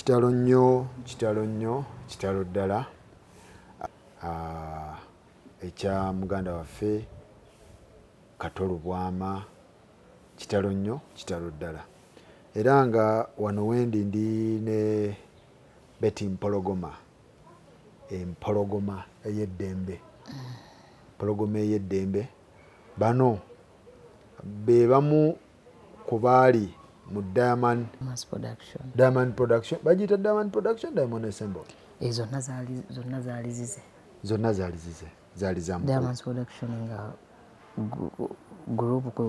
kitalo nnyo kitalo ddala ekya muganda waffe KATO LUBWAMA kitalo nnyo kitalo ddala era nga wano wendi ndi ne Betty Mpologoma Empologoma ey'eddembe Mpologoma ey'eddembe bano be bamu ku baali mu Diamond Production bagiyita Diamond Production Diamond Ensemble zonna zaali zize zaali za Diamond Production nga group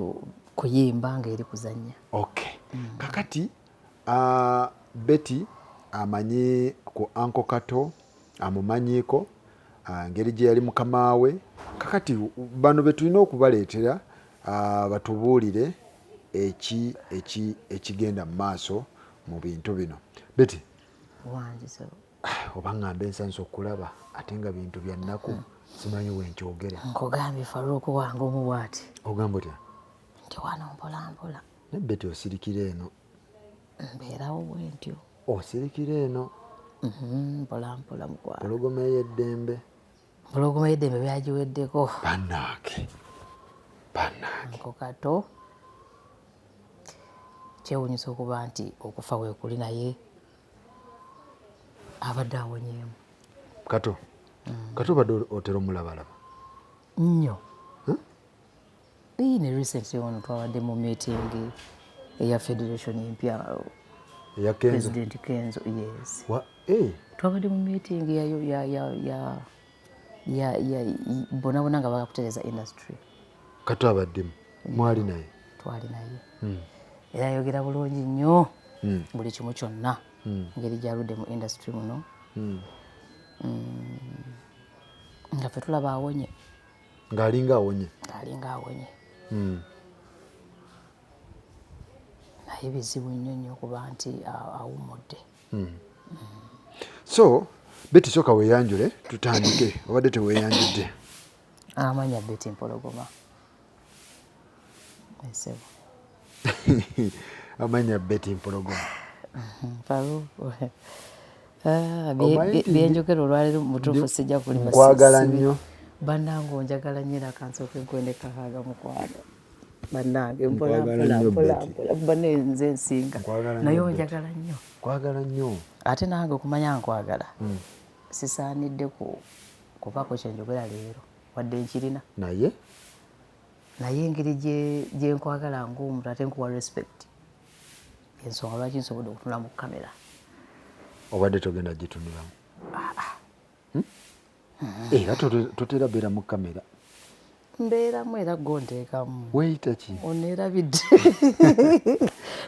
kuyimba nga eri kuzannya. Okay. Kakati Betty amanyi ku Uncle KATO amumanyiiko ngeri gye yali mukama we kakati bano be tulina okubaleetera batubuulire ekigenda mu maaso mu bintu bino. Betty wangi so oba ngamba ensanso okulaba ate nga bintu bya nnaku simanyi wenkyogere nkugambye Faruku wange omu bw'ati ogamba otya nti wano mpolampola ne Betty osirikira eno mbeerawo bwentyo osirikira eno mpolampola mukwano Mpologoma ey'eddembe byagiweddeko bannange Uncle KATO kyewuunyisa okuba nti okufa weekuli naye abadde awonyeemu. KATO badde otera omulabalaba nnyo ne recently ono twabadde mu meeting eya federation empya eya Kenzo President Kenzo yes twabadde mu meeting ya bona nga bakakutereza industry KATO abaddemu mwali naye twali naye era ayogera bulungi nnyo buli kimu kyonna ngeri gyaludde mu industry muno nga ffe tulaba awonye ng'alinga awonye naye bizibu nnyo okuba nti awummudde. So Betty soka weeyanjule tutandike obadde teweeyanjudde. Amanya Betty Mpologoma esebo amanya Betty Mpologoma byenjogera olwaleero mutuufu sijja kulima nkwagala nnyo bannange onjagala nnyo era kansooke nkwendeka kaaga mukwano bannange mpola banne nze nsinga naye onjagala nnyo nkwagala nnyo ate nange okumanya nkwagala sisaanidde kubaako kyenjogera leero wadde nkirina naye engeri gye nkwagala ng'omuntu ate nkuwa respect ensonga lwaki nsobodde okutunula mu kamera obadde togenda gitunulamu era totera beera mu kamera mbeeramu era gonteekamu weeyita ki oneerabidde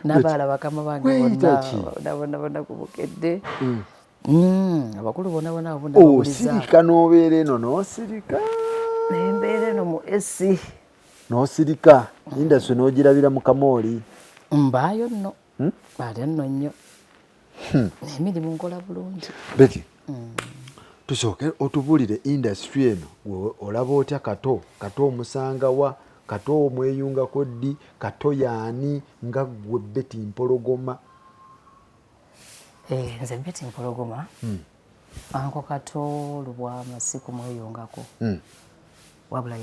n'abaala bakama bange bonna ku bukedde abakulu bonna osirika n'obeera eno n'osirika nembeera eno mu esi n'osirika indasitule n'ogirabira mu kamooli mbaayo nno ate nno nnyo emirimu nkola bulungi. Betty tusooke otubuulire indasitule eno olaba otya KATO omusanga wa KATO omweyungako ddi KATO yaani nga ggwe Betty Mpologoma? Nze Betty Mpologoma Uncle KATO LUBWAMA si kumweyungako wabula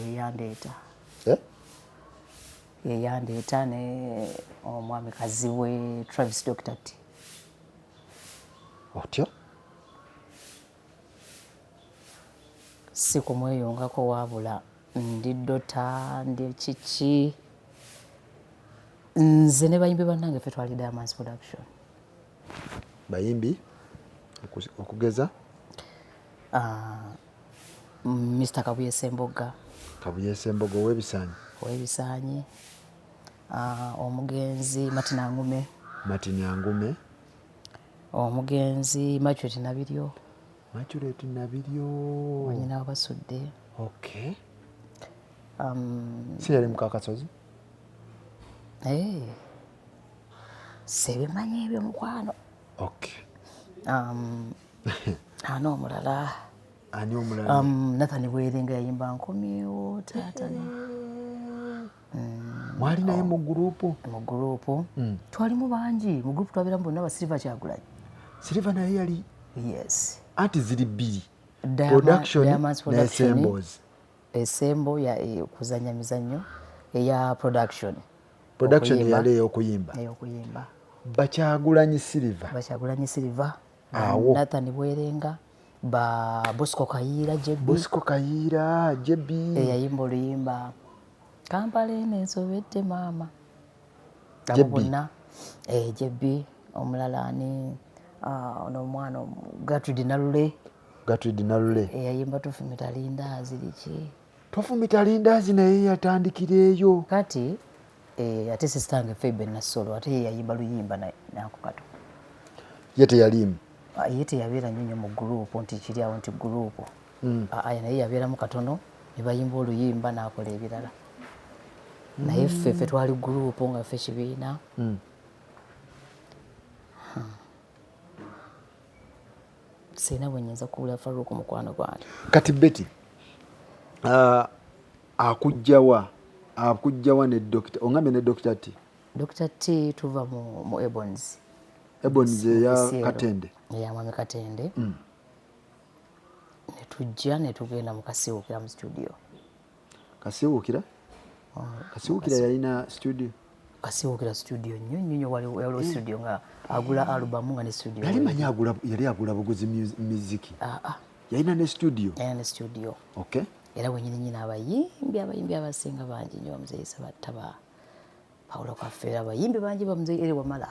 yeyandeeta ne omwamikazi we Travis Dr. T. Otyo si kumweyungako wabula ndi dota ndi kiki nze ne bayimbi bannange ffe twali Diamond Production. Bayimbi okugeza Mr. Kabuyese Mboga ow'ebisaanyi omugenzi Martin Angume omugenzi Maculeti Nabiryo wanyina wabasudde si yali mukakasozi sebimanyi ebyo mukwano ani omulala Nathan Bwerenga yayimba nkomyewo taata mwali naye mu gurupu twalimu bangi mu gurupu twabeeramu bonna Silver Kyagulanyi Silver naye yali yes anti ziri bbiri production ne assembles esembo ya kuzanya mizanyo eya production yali ey'okuyimba Bakyagulanyi Silver awo Nathan Bwerenga ba Bosco Kayiira Jebi eyayimba oluyimba Kampala ensobedde maama abo bonna Jebi omulala ani ono omwana Gertrude Nalule eyayimba Tofumita Lindaazi liki Tofumita Lindaazi naye yatandikira eyo kati ate sistange Febe Nasolo ate yayimba luyimba nako Kato ye teyalimba ye teyabeera nnyo mu gurupu nti kiri awo nti gurupu naye yabeeramu katono ne bayimba oluyimba n'akola ebirala naye ffe twali gurupu nga ffe kibiina sina bwe nnyinza kuwulira Faruku mukwano gwange kati Betty akujjawa ne Dr. ongambe ne Dr. T tuva mu Ebons eya Katende ya mwami Katende ne tujja ne tugenda mu Kasiwukira mu studio Kasiwukira yalina studio Kasiwukira studio nnyo waliwo studio nga agula album nga ne studio yali agula buguzi music yalina ne studio okay era wenyini abayimbi abasinga bangi nnyo Muzeyisa Battaba Paulo Kafeera abayimbi bangi ba Muzeyi Wamala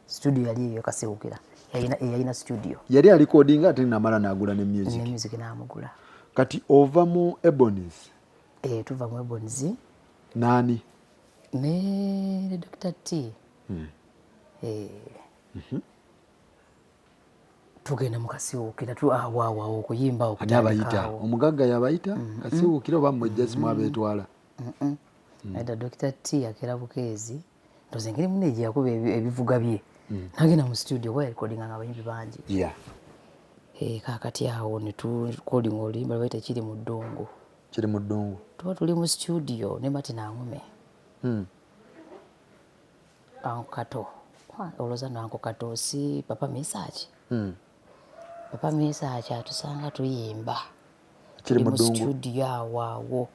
studio yali eyo Kasiwukira yalina studio yali alicordinga ate namala n'agula ne music n'amugula kati ova mu Ebonies tuva mu Ebonies nani ne Dr. T tugenda mu Kasiwukira waawo okuyimba okutandika omugagga yabayita Kasiwukira oba mwejjazi mwabetwala naye Dr. T akera Bukeezi ndoze ngeri muneje yakuba ebivuga bye nagenda mu studio wa recording nga abayimbi bangi kakati awo ne tu recording oluyimba lwaita kiri mu ddungu tuba tuli mu studio ne Martin Angume Kato oloza nanko Kato si Papa Misachi Papa Misachi atusanga tuyimba kiri mu studio awo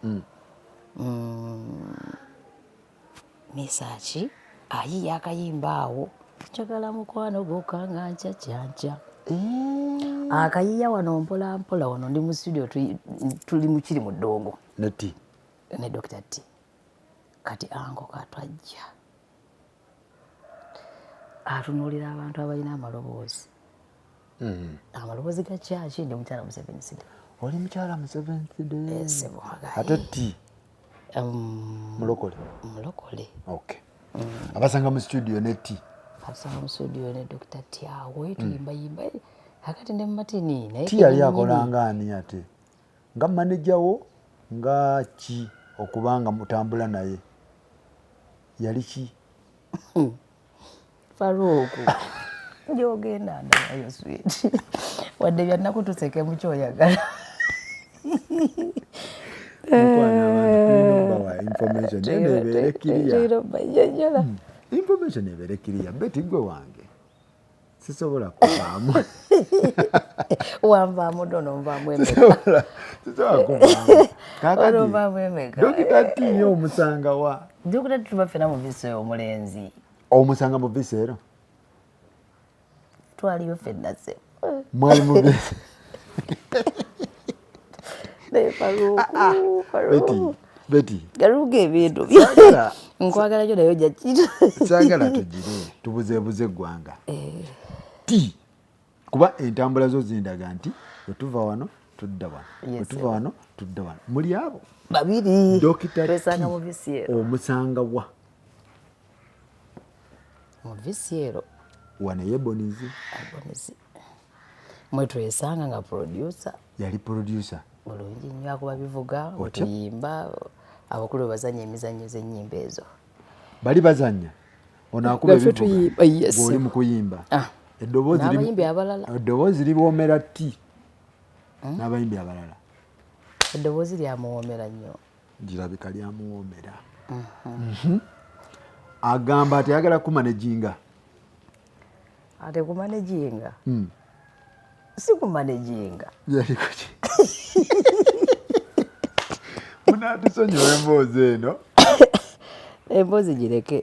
Misachi ayi yakayimba awo njagala mukwano gokanga ncha akayiya wano mpola wano ndi mu studio tuli mu kiri mu ddongo ne Dr. T kati ango katwajja atunuulira abantu abalina amaloboozi amaloboozi ga kyaki ndi mukyala mu 7th day oli mukyala mu 7th day ate T mulokole okay abasanga mu studio ne T Dr. T awe tuyimbayimba akati ne Martini naye T yali akolanga ani ate nga manager wo nga ki okubanga mutambula naye yali ki Faruku njogenda nayo sweet wadde byannaku tuseke mu kyoyagala information ebeere kiriya Betty gwe wange sisobola kuvaamu wanvaamu dono nvaamu emeka Dr. T omusanga wa Dr. T tubafena mu viseero omulenzi omusanga mu viseero twaliyo fenna se mwali mu viseero Betty galuga ebintu nkwagala kyo nayo jakito saagala tugire tubuzeebuze eggwanga T kuba entambula zo zindaga nti wetuva wano tudda wano wetuva wano tudda wano muli abo babiri Dr. T mu viseero omusanga wa mu viseero wane Ebonies mwe twesanga nga producer yali producer bulungi nnyo akuba bivuga okuyimba abakulu bazanya emizannyo z'ennyimba ezo bali bazanya ono akuba ebivuga bw'oli mu kuyimba eddoboozi liwoomera T n'abayimbi abalala eddoboozi lyamuwoomera nnyo girabika lyamuwoomera agamba ati ayagala kumanejinga ate kumanejinga si kumanejinga yaliko ki munatusonyiwa emboozi eno emboozi gireke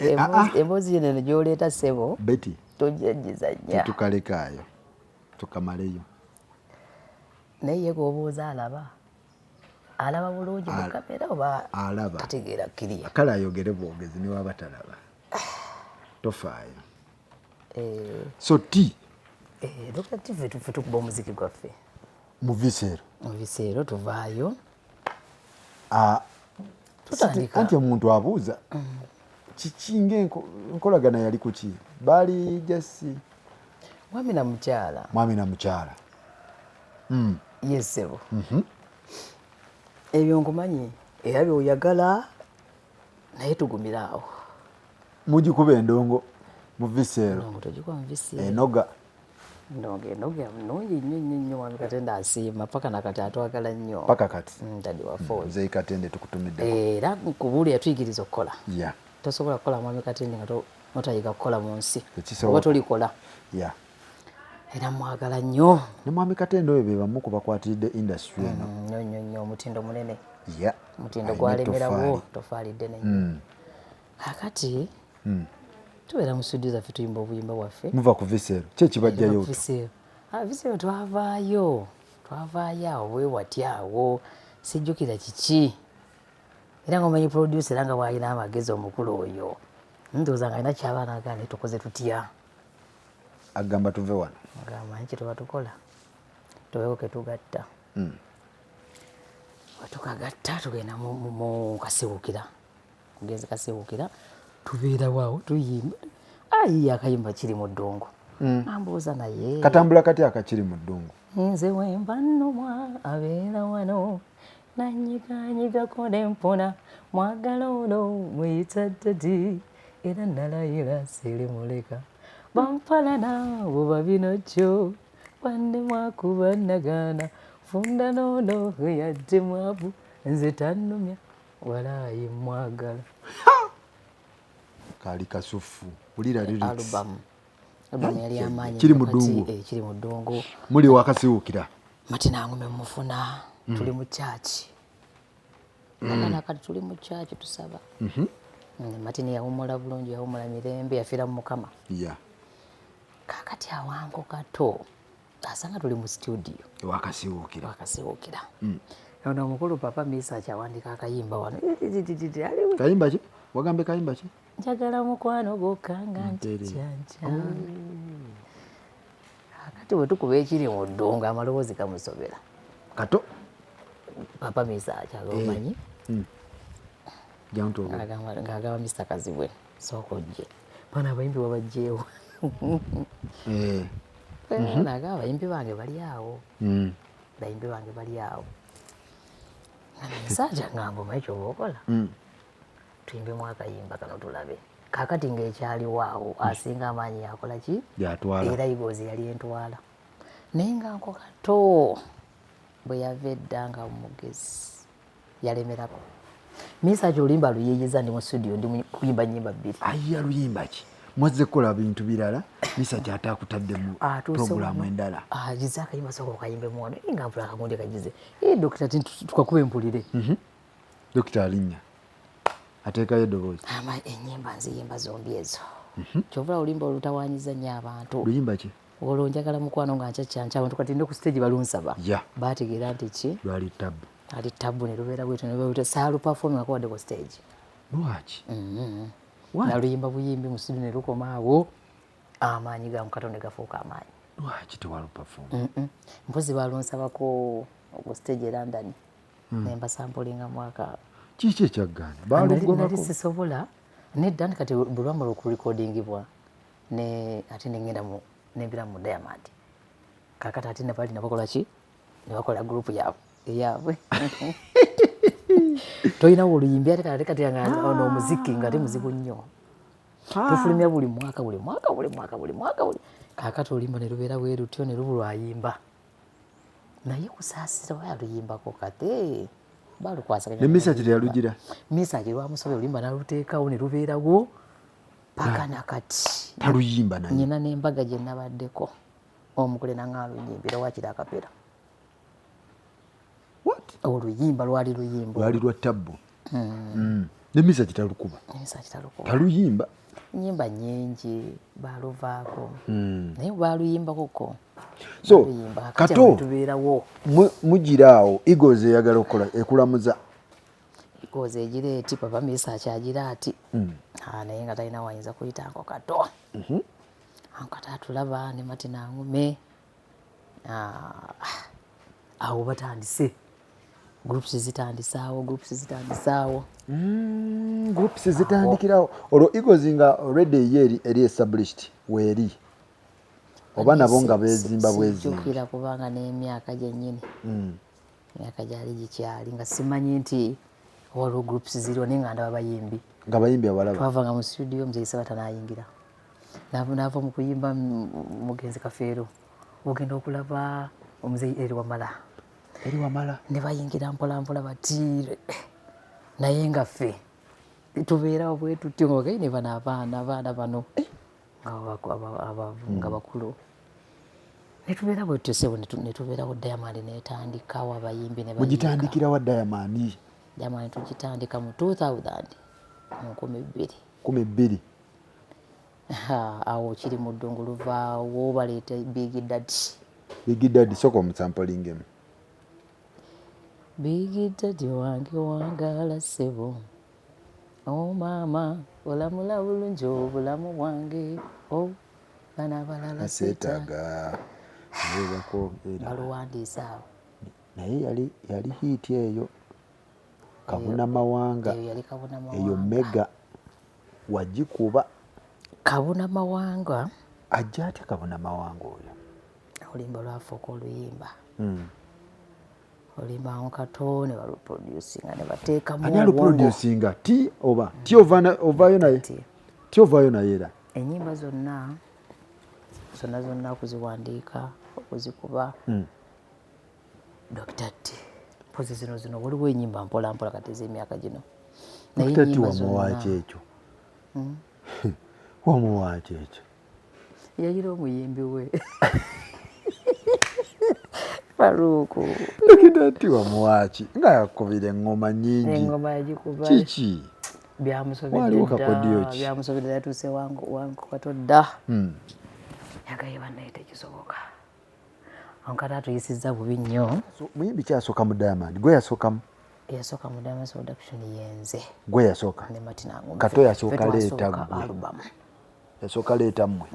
emboozi eno gy'oleeta ssebo Betty tojagiza nnyo tukalekaayo tukamaleyo naye ye gwobuuza alaba bulungi mu kamera oba alaba tategeera kiriya kale ayogere bwogezi ne waba talaba tofaayo so ti Dr. Tive tufe tukuba omuziki gwaffe mu viseero tuvaayo anti omuntu abuuza kiki ng'enkolagana yali ku ki baali jasi mwami na mukyala yesebo ebyo nkumanyi era byoyagala naye tugumira awo mugikuba endongo mu viseero enoga nungi nnyo mwami Katende asiima paka nakati atwagala nnyo paka kati tadi wafo nze Katende tukutumidde era kubuuli yatuyigiriza okukola ya tosobola kukola mwami Katende nga notayiga kukola mu nsi oba tolikola ya era mwagala nnyo ne mwami Katende oyo be bamu ku bakwatiridde industry eno nnyo omutindo munene ya omutindo gwalemerawo tofaalidde nnyo kakati tubeera mu studio zaffe tuyimba obuyimba bwaffe muva ku viseero ki ekibajjayo viseero twavaayo awo bwewati awo sijjukira kiki era ngaomanyi producer era nga bwalina amagezi omukulu oyo ndowooza nga alina kyabaana agane tukoze tutya agamba tuve wano amanyi kituba tukola tubeeko ketugatta wetukagatta tugenda mu kasewukira mugenzi kasewukira tubeerawo tuyimba ayi akayimba kiri mu ddungu ambuuza naye katambula kati akakiri mu ddungu nze wemba nnumwa abeera wano nanyiganyigako nempona mwagala ono muyita ddadi era nalayira sirimuleka bampalana buba bino kyo banne mwakuba nagaana funda noono yadde mwavu nze tannumya walayi mwagala kali kasufu ulira lyrics album yali amaanyi kiri mu ddungu kiri mu ddungu muli wakasiwukira mati nangume mufuna tuli mu church nakana kati tuli mu church tusaba mati ni yawumula bulungi yawumula mirembe yafiira mu Mukama kakati awango kato asanga tuli mu studio wakasiwukira ono omukulu papa Misa kyawandika akayimba wano kayimba ki wagambe kayimba ki njagala mukwano gokanga ntikyanja akati wetukuba ekiri mu ddungu amaloboozi gamusobera kato papa Misa kyagaomanyi ng'agamba Mr. Kazibwe sooka ojje bana abayimbi wabajjeewo naga abayimbi bange bali awo Misa ngamba omanyi kyoba okola tuyimbemu akayimba kano tulabe kakati ng'ekyaliwo awo asinga amaanyi yakola ki era igoozi yali entwala naye nga nko kato bwe yava edda nga mugezi yalemerako Misa kyolimba luyeeyeza ndi mu studio ndi kuyimba nnyimba bbiri ayiya luyimba ki mwazze kukola bintu birala Misa kyata akutaddemu programu endala agize akayimba sooka okayimbemu wano nga mpula akagundi kagize dokita tukakuba empulire dokita alinnya ateekayo eddoboozi ennyimba nziyimba zombi ezo kyovula oluyimba olutawanyiza nnyo abantu luyimba ki olwo njagala mukwano nga nkyakyanca abantu kati ndi ku stage balunsaba baategeera nti ki ali tabu ne lubeera bwetyo saalupafomingako wadde ku stage lwaki naluyimba buyimbi mu studio ne lukoma awo amaanyi ga Katonda gafuuka amaanyi lwaki tewalupafoma mpozi balunsabako ku stage e London nembasampulinga mwaka kiki ekyaggaana nali sisobola nedda nti kati bulwamala okurekodingibwa ate nembira mu Diamond kakati ate nebali nabakola ki nebakola gurupu eyaabwe toyinawo oluyimbi ate kati ono omuziki nga ate muzibu nnyo tufulumya buli mwaka kakati oluyimba ne lubeera bwe lutyo ne lubulwayimba naye kusaasira waya luyimbako kate balukwasaganya ne Misa kiri yalugira Misa kiri lwamusobe oluyimba naluteekawo ne lubeerawo paka nakati taluyimba naye nyina n'embaga gye nabaddeko omukule naŋŋaluyimbira wakira akapera oluyimba lwali lwa tabbu nemisa kitalukuba taluyimba nyimba nyingi baluvaako naye baaluyimbakoko so Kato tubeerawo mugiraawo Eagles eyagala okukola ekulamuza Eagles egira eti papa Misa akyagira ati naye nga talina wayinza kuyita Anko Kato Kato atulaba ne Martina Ngume awo batandise groups zitandisaawo groups zitandikirawo olwo Eagles nga already eri established weeri oba nabo nga beezimba bwezijjukira kubanga n'emyaka gyennyini emyaka gyali gikyali nga simanyi nti waliwo groups ziriwo naye nga ndaba abayimbi abalaba twavanga mu studio Mzee Sabata n'ayingira n'ava mu kuyimba Mugenzi Kafeero ogenda okulaba Omuzei eri wamala ne bayingira mpolampola batiire naye nga ffe tubeerawo bwe tutyo ngaogaine bano abaana bano nga bakulu netubeera bwe tutyo sebo netubeerawo Diamond netandikawo abayimbi ne mugitandikirawo Diamond tugitandika mu 2000 mu 2002 awo kiri mu ddungu luvaawo baleeta Big Daddy soka omusampolingemu Big Daddy wange wangala sebo maama olamula bulungi obulamu bwange bana balala seetaga baluwandiisa awo naye yali hiiti eyo Kabuna Mawanga eyo mega wagikuba Kabuna Mawanga ajja atya Kabuna Mawanga oyo oluyimba lwafuuka oluyimba oluyimba Anko Kato ne baluproducinga ne bateekamu ani aluproducinga ti ovaayo naye era ennyimba zonna okuziwandiika okuzikuba Dr. T pozi zino waliwo ennyimba mpolampola kati ez'emyaka gino naye ennyimba zonna wamuwaaki ekyo yayira omuyimbi we Faruku Dr. T wamuwaaki nga yakubira eŋŋoma nyingi engoma yagikuba kiki byamusobedde yatuuse Wanko Kato dda yagaye bannaye tekisoboka Anko Kato atuyisizza bubi nnyo muyimbi kyasooka mu Diamond gwe yasookamu yasooka mu Diamond production yenze gwe yasooka ne Martina Ngume Kato yasooka leeta gwe yasooka leeta mmwe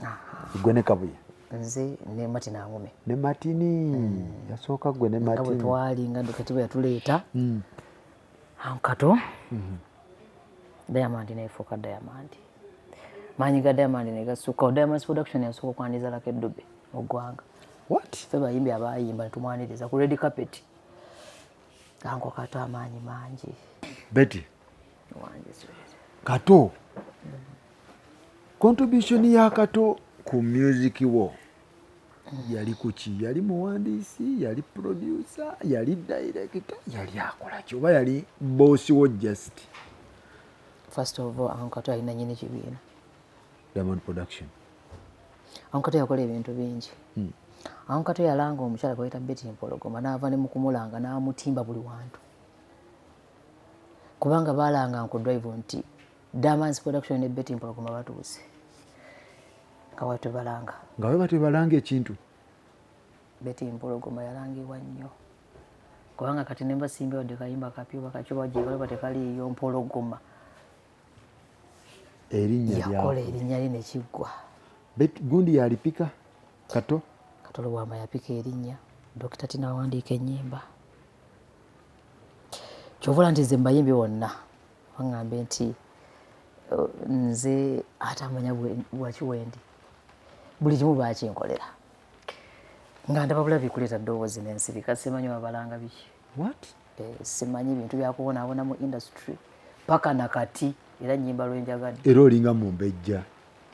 gwe ne Kabuye nze ne Martina Ngume ne Martini yasooka gwe ne Martini nga bwe twali nga Dr. T bwe yatuleeta Anko Kato Diamond neefuuka Diamond maanyi ga Diamond ne gasukka Diamond production yasooka okwaniriza Lucky Dube mu ggwanga ffe bayimbi abayimba ne tumwaniriza ku red carpet Anko Kato amaanyi mangi Betty Kato contribution ya Kato ku music wo yali kuki yali muwandiisi yali producer yali director yali akola ki oba yali boss wo just first of all Anko Kato alina nyini kibiina Diamond production Anko Kato yakola ebintu bingi Anko Kato yalanga omukyala gwayita Betty Mpologoma n'ava ne mukumulanga n'amutimba buli wantu kubanga balanga Uncle Drive nti Diamond's production ne Betty Mpologoma batuuse nga bwetubalanga ekintu Betty Mpologoma yalangibwa nnyo kubanga kati ne mbasimba wadde kayimba kapyo bakacuba gyebale batekaliyo Mpologoma yakola erinnya li ne kiggwa gundi yalipika Kato LUBWAMA yapika erinnya Dr. T n'awandiika ennyimba kyovula nti nze mbayimbi wonna waŋŋambe nti nze ate amanya bwaki wendi buli kimu baakinkolera nga ndaba bulabi kuleeta ddoboozi n'ensirika simanyi wabalanga biki simanyi bintu byakubonaabona mu industry paka nakati era nnyimba lwenjagadde era olinga mu mbejja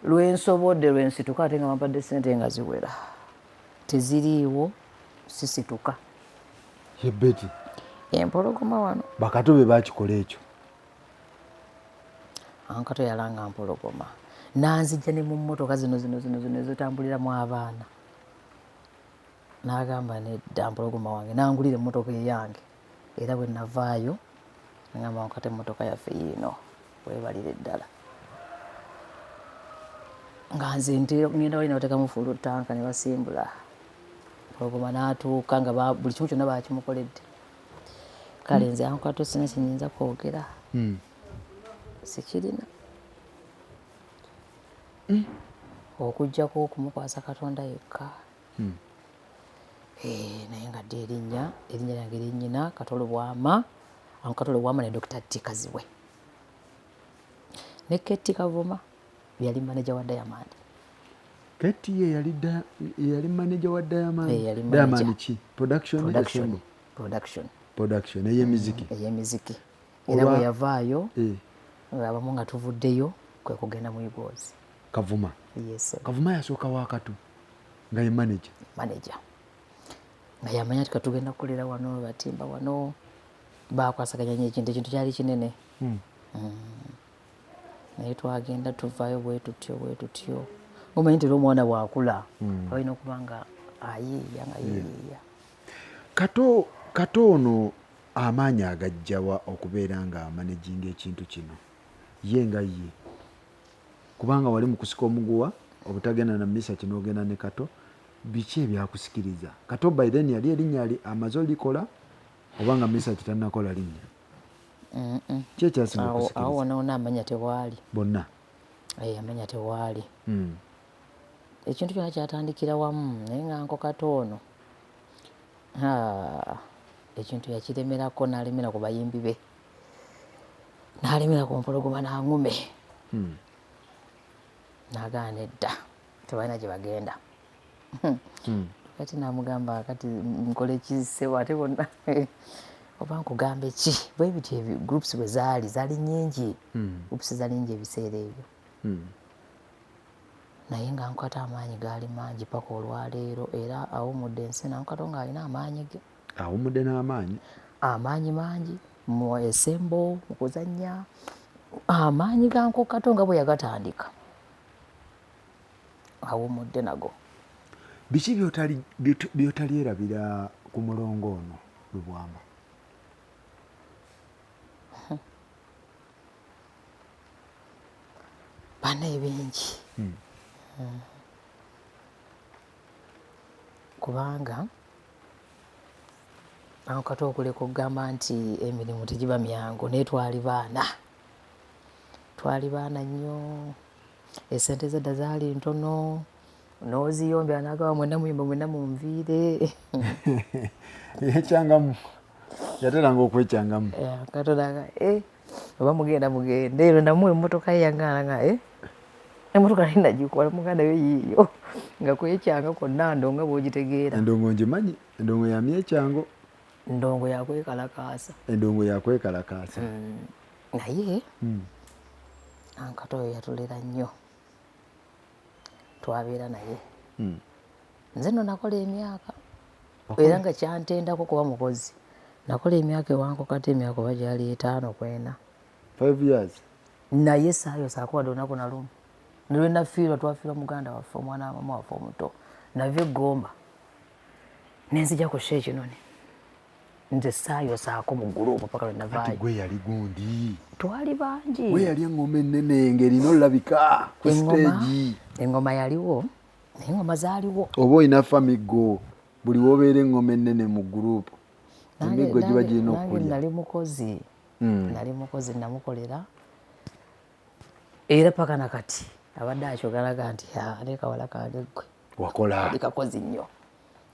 lwensobodde lwensituka ate nga wampadde ssente nga ziwera teziriiwo sisituka Betty Empologoma wano Bakato be bakikola ekyo Anko Kato yalanga Mpologoma nanzijja ne mu mmotoka zino ezitambuliramu abaana n'agamba nedda Mpologoma wange nangulira emmotoka eyange era bwe navaayo ngamba nkate emmotoka yaffe yiino weebalire ddala nga nze ngenda wali nabateekamu fuulu tanka ne basimbula Mpologoma n'atuuka nga buli kimu kyonna baakimukoledde kale nze ankato sina kinyinza kwogera sikirina okuggyako okumukwasa Katonda yekka naye nga dde erinnya lyange erinnyina KATO LUBWAMA ne Dr. T Kaziwe ne Ketti Kavuma yali manager wa Diamond. Ketti ye yali manager wa Diamond. Diamond ki? Production ey'emiziki. Era bwe yavaayo abamu nga tuvuddeyo kwe kugenda mu Igoozi. Kavuma. Yes. Kavuma yasooka wa KATO nga ye manager. Nga yamanya tukatugenda kukolera wano batimba wano bakwasaganya nnyo ekintu kyali kinene. Naye twagenda tuvaayo bwe tutyo omanyi nti omwana bw'akula balina okuba nga ayiiya nga yiiya. KATO ono amaanyi agajjawa okubeera nga amanaginga ekintu kino ye nga ye kubanga wali mu kusika omuguwa obutagenda na mmisa kino ogenda ne KATO biki ebyakusikiriza? KATO by then yali erinnya amaze olikola obanga mmisa kitannakola linnya ki ekyasinga okusikiriza? Awo wonna amanya tewaali bonna amanya tewaali ekintu kyonna kyatandikira wamu naye nga nko KATO ono ekintu yakiremerako n'alemera ku bayimbi be n'alemera ku Mpologoma n'angume n'agaana edda tebalina gye bagenda kati namugamba kati nkole kisebo ate bonna oba nkugambe ki bwe bityo groups bwe zaali nnyingi groups zaali nnyingi ebiseera ebyo naye nga nkata amaanyi gaali mangi paka olwaleero era awumudde ensi nankato ng'alina amaanyi ge awumudde n'amaanyi mangi mu esembo mu kuzannya amaanyi ga KATO nga bwe yagatandika awumudde nago. Biki by'otalyerabira ku mulongo ono LUBWAMA? Bana ebingi kubanga KATO okuleka okugamba nti emirimu tegiba myangu naye twali baana nnyo esente zedda zaali ntono n'oziyombya n'agaba mwenna muyimba mwenna munviire ekyangamu yateranga okwekyangamu KATO naga oba mugende ero namu emmotoka ye yangaalanga emmotoka naye nagikuwala muganda yo yiiyo nga kwekyanga kwonna ndongo bw'ogitegeera. Endongo ngimanyi, endongo ya myekyango. Ndongo yakwekalakaasa. Endongo yakwekalakaasa. Naye KATO oyo yatulera nnyo twabeera naye nze nno nakola emyaka era nga kyantendako kuba mukozi nakola emyaka ewanko kati emyaka oba gyali 5 ku 4. 5 years. Naye saayo saakuwadde olunaku na lumu nolwe nafiirwa twafiirwa muganda waffe omwana wa mama waffe omuto nava eggomba nenzija ku Shekinoni nze saayo saako mu gurupu paka lwe navaayo. Ati gwe yali gundi twali bangi. Gwe yali engoma ennene ng'erina olabika ku siteegi. Engoma yaliwo naye engoma zaaliwo. Oba olina famigo buli wobeera engoma ennene mu gurupu emigo giba girina okulya. Nali mukozi namukolera era paka nakati abadde akyogalaga nti ate kawala kange ggwe wakola oli kakozi nnyo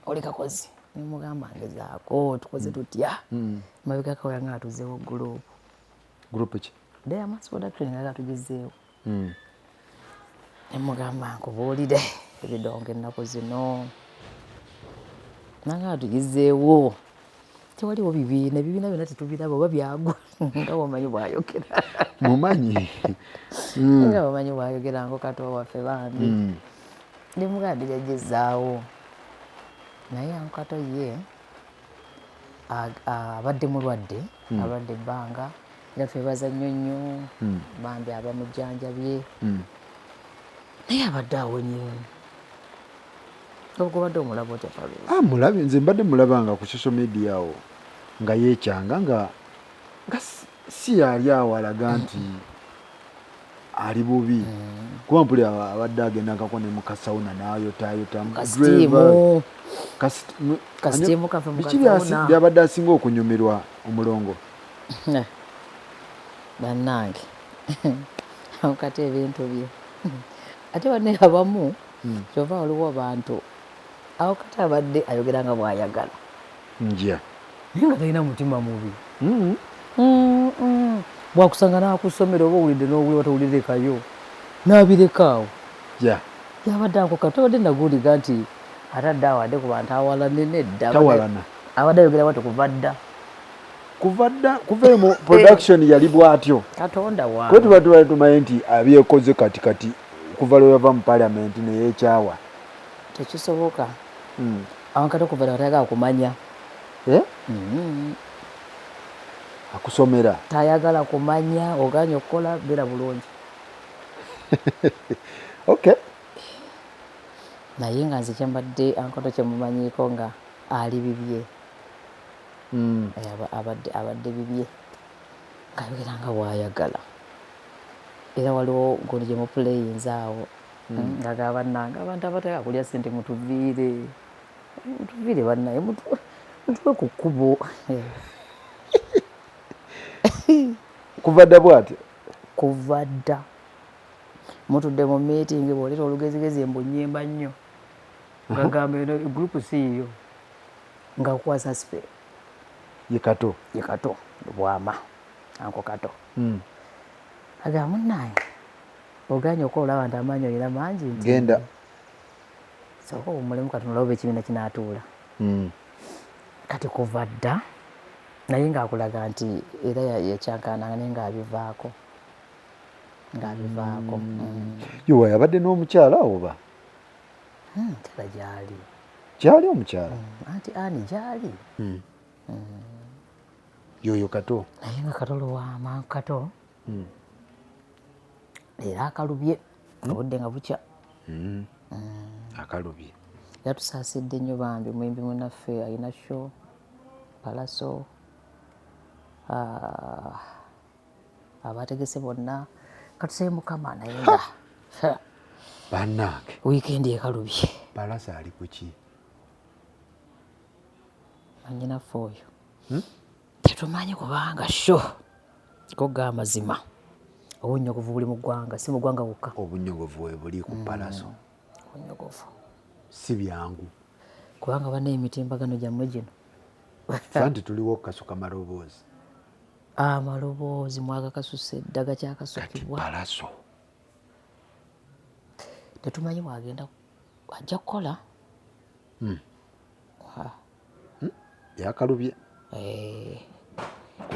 oli kakozi nemugamba ngezaako tukoze tutya mabegako yanga atuzeewo gurupu ki Diamond Production nga atugizeewo nemugamba nkubuulire ebidongo ennaku zino nanga atugizeewo tewaliwo bibiina byonna tetubiraba oba byagwa nga wamanyi bwayogera mumanyi nga wamanyi bwayogera ngo KATO waffe bambi nemugamba byagezaawo naye KATO ye abadde mulwadde abadde ebbanga era twebaza nnyo nnyo bambi abamujjanjabye naye abadde awonye obadde omulaba otya Paluzi? Mulabe, nze mbadde mulabanga ku social media awo nga yeekyanga nga si yali awo alaga nti ali bubi kuba mpuli abadde agenda akako ne mukasawuna n'ayotayota kasitiimu kafe biki byabadde asinga okunyumirwa omulongo? Bannange kati ebintu bye ate banne abamu kyova waliwo abantu awo kati abadde ayogera nga bw'ayagala nja naye nga talina mutima mubi. Bwakusanga n'akusomera oba owulidde n'owulira towulirekayo n'abirekaawo yabadde ako kati abadde naguliga nti atadde awadde ku bantu awalane nedda abadde ayogera bwati kuva mu production yali bwatyo Katonda wa kwe tuba tumaye nti abyekoze kati kuva lwe yava mu parliament neyeekyawa tekisoboka awankati okuva tayagala kumanya akusomera tayagala kumanya oganya okukola bera bulungi okay naye nga nze kyembadde ankoto kyemumanyiiko nga ali bibye abadde bibye ngayogera nga bwayagala era waliwo gundi gye mupuleyinza awo ngagaba bannange abantu abataka kulya sente mutuviire bannaye mutuwe ku kkubo kuva dda bw'atyo kuva dda mutudde mu meeting bw'oleeta olugezigezi embonyemba nnyo ngagamba eno gurupu siiyo nga kukwasa sipe ye kato LUBWAMA anko kato agamba munnange oganya okola abantu amaanyi olina mangi nti genda sooka omulemu kati nolaba ekibiina kinaatuula kati kuva dda naye ngaakulaga nti era yakyankananga naye ngaabivaako yowa yabadde n'omukyala oba mukyala gyali omukyala anti ani gyali yoyo kato naye nga kato LUBWAMA kato era akalubye obudde nga bukya akalubye yatusaasidde nnyo bambi muyimbi munnaffe alina show palaso abategese bonna katusebe mukama naye nga bannange wiikendi ekalubye palasa ali ku ki anyinaffe oyo tetumanyi kubanga sho koga amazima obunyogovu buli mu ggwanga si mu ggwanga wokka obunyogovu we buli ku palaso obunyogovu si byangu kubanga bana emitimbagano gyammwe gino fanti tuliwo okukasuka maloboozi amaloboozi mwagakasusa eddaga kyakasukibwa palaso tetumanyi bwagenda ajja kukola yakalubye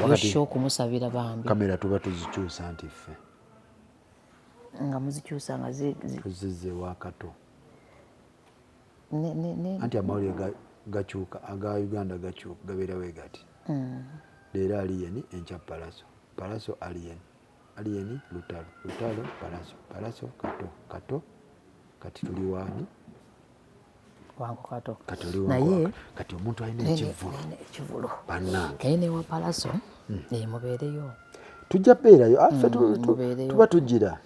wakati okumusabira bambi kamera tuba tuzikyusa nti ffe nga muzikyusa nga tuzizze wakato anti amawulire gakyuka aga Uganda gakyuka gabeerawo gati leero aliyeni enkya palaso aliyeni lutalo palaso kato kati tuli wani wangu kato kati oli wangu kati omuntu alina ekivulo bannange naye newa palaso mubeereyo tujja beerayo affe tuba tugira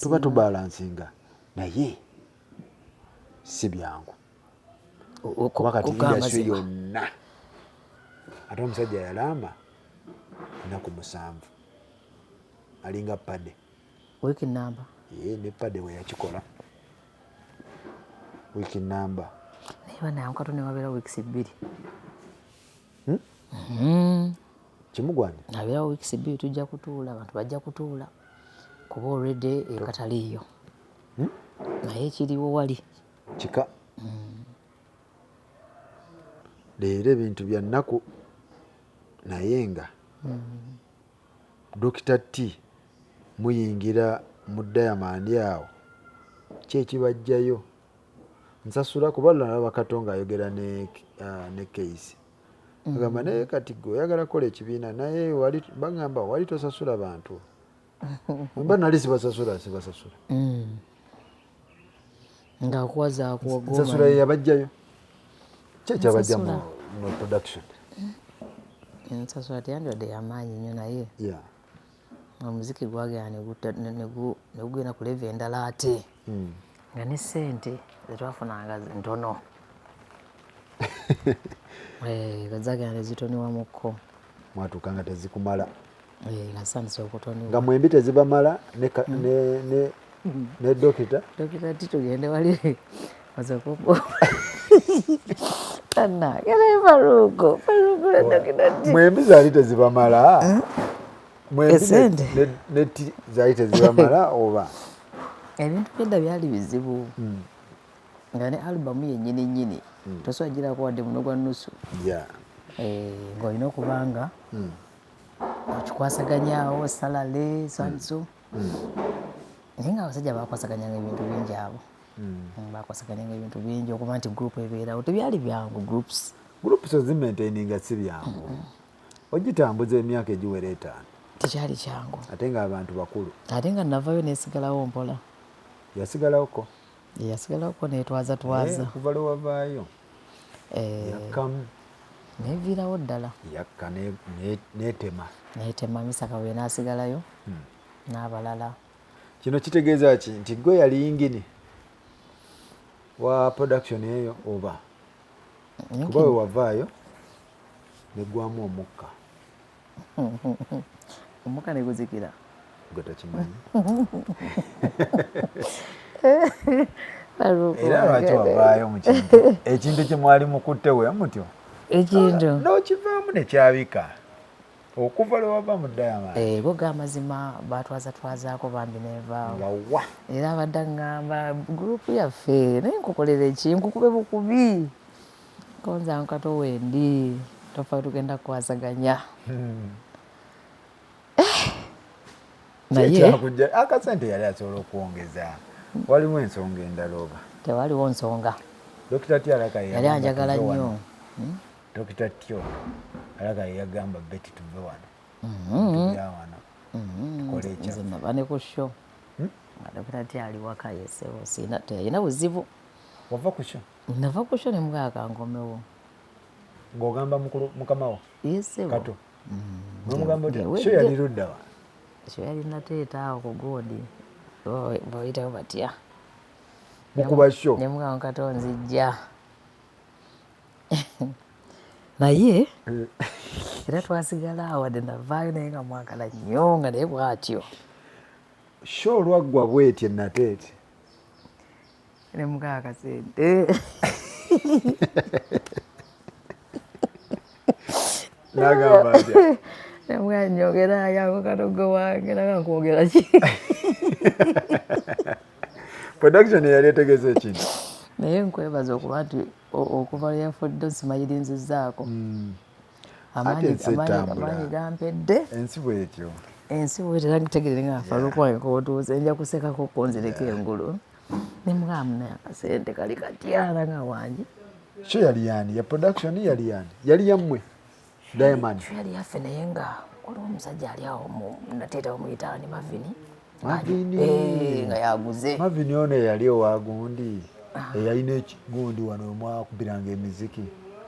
tuba tubalansinga naye si byangu wakati industry yonna ate omusajja yalamba ennaku 7 alinga padde wiiki namba ne padde we yakikola wiiki namba naye banaye nkato ne wabeera wiikisi 2 kimugwane abeerawo wiikisi 2 tujja kutuula abantu bajja kutuula kuba olwedde ekataliiyo naye kiriwo wali kika leero ebintu bya nnaku naye nga Dr. T muyingira mu Diamond awo kyekibajjayo nsasula kuba nalaba Katonga ayogera ne Case agamba naye kati gwe oyagala kola ekibiina naye bagamba wali tosasula bantu mba nali sibasasula nga kuwaza kuwagoma nsasula yabajjayo kyekyabaja mu production ensasula teyandibadde yamaanyi nnyo naye omuziki gwagenda negugenda ku leve endala ate nga ne ssente zetwafunanga ntono gazagenda nezitoniwamukko mwatuuka nga tezikumala nga sandisa okutoniwa nga mwembi tezibamala ne dokita ti tugende wali azakubo anagera Faruko na dokita ti mwembi zaali tezibamala mwembi neti zaali tezibamala oba ebintu byedda byali bizibu nga ne alubamu yennyini tosobola girako wadde muno gwa nusu ng'olina okubanga okikwasaganyawo salale sanso naye nga abasajja bakwasaganyanga ebintu bingi abo bakwasaganyanga ebintu bingi okuba nti gurupu ebeerawo tebyali byangu groups ozimaintaininga si byangu ogitambuza emyaka egiwera 5 tekyali kyangu ate nga abantu bakulu ate nga navayo nesigalawo mpola yasigalawoko netwaza kuva lwe wavaayo yakkamu neviirawo ddala yakka netema misaka bwe naasigalayo n'abalala kino kitegeeza ki nti gwe yali yingini wa production eyo oba kuba we wavaayo negwamu omukka omukka neguzikira gwe takimanyi era lwaki wavaayo mu kintu ekintu kyemwali mukutte we mutyo ekintu n'okivaamu nekyabika okuva lwe wava mu Diamond go gamazima batwazaako bambi nevaawo ngawa era abadde aŋŋamba gurupu yaffe naye nkukolera eki nkukube bukubi konza nkato wendi tofa tugenda kukwasaganya naye akasente yali asobola okwongeza waliwo ensonga endala oba tewaliwo nsonga dokita Tyo alaka yali anjagala nnyo dokita Tyo alaka yagamba beti tuve wano tubya wano tukole ekyo nze naba ne ku show nga dokita Tyo ali waka yesewo teyalina buzibu wava ku show nava ku show ne mugaka nkomewo ng'ogamba mukama wo yesewo Kato nomugamba oti show yali ludda wa show yali nateetaawo ku godi bayitawo batya mukuba show nemugamba Kato nzijja naye era twasigala awo wadde navaayo naye nga mwagala nnyo nga naye bwatyo show lwaggwa bwetyo nateete nemugaa kasente nagamba atya nemugaa nyogera yangu Katogo wange naga nkwogera ki production yali etegeza ekintu naye nkwebaza okuba nti okuva lweyanfudde nsimayirinzizaako amaanyi gampedde ensi bwetyo era ngitegerere nga Faruko wange kootuuze nja kusekako konzireko engulu nemugamu naye akasente kali katyala nga wange show yali yani ya production yali yani yali yammwe Diamond yali yaffe naye nga waliwo omusajja ali awo nateetawo muyitaani Mavini nga yaguze Mavini ono yali owagundi eyalina ekigundi wano mwakubiranga emiziki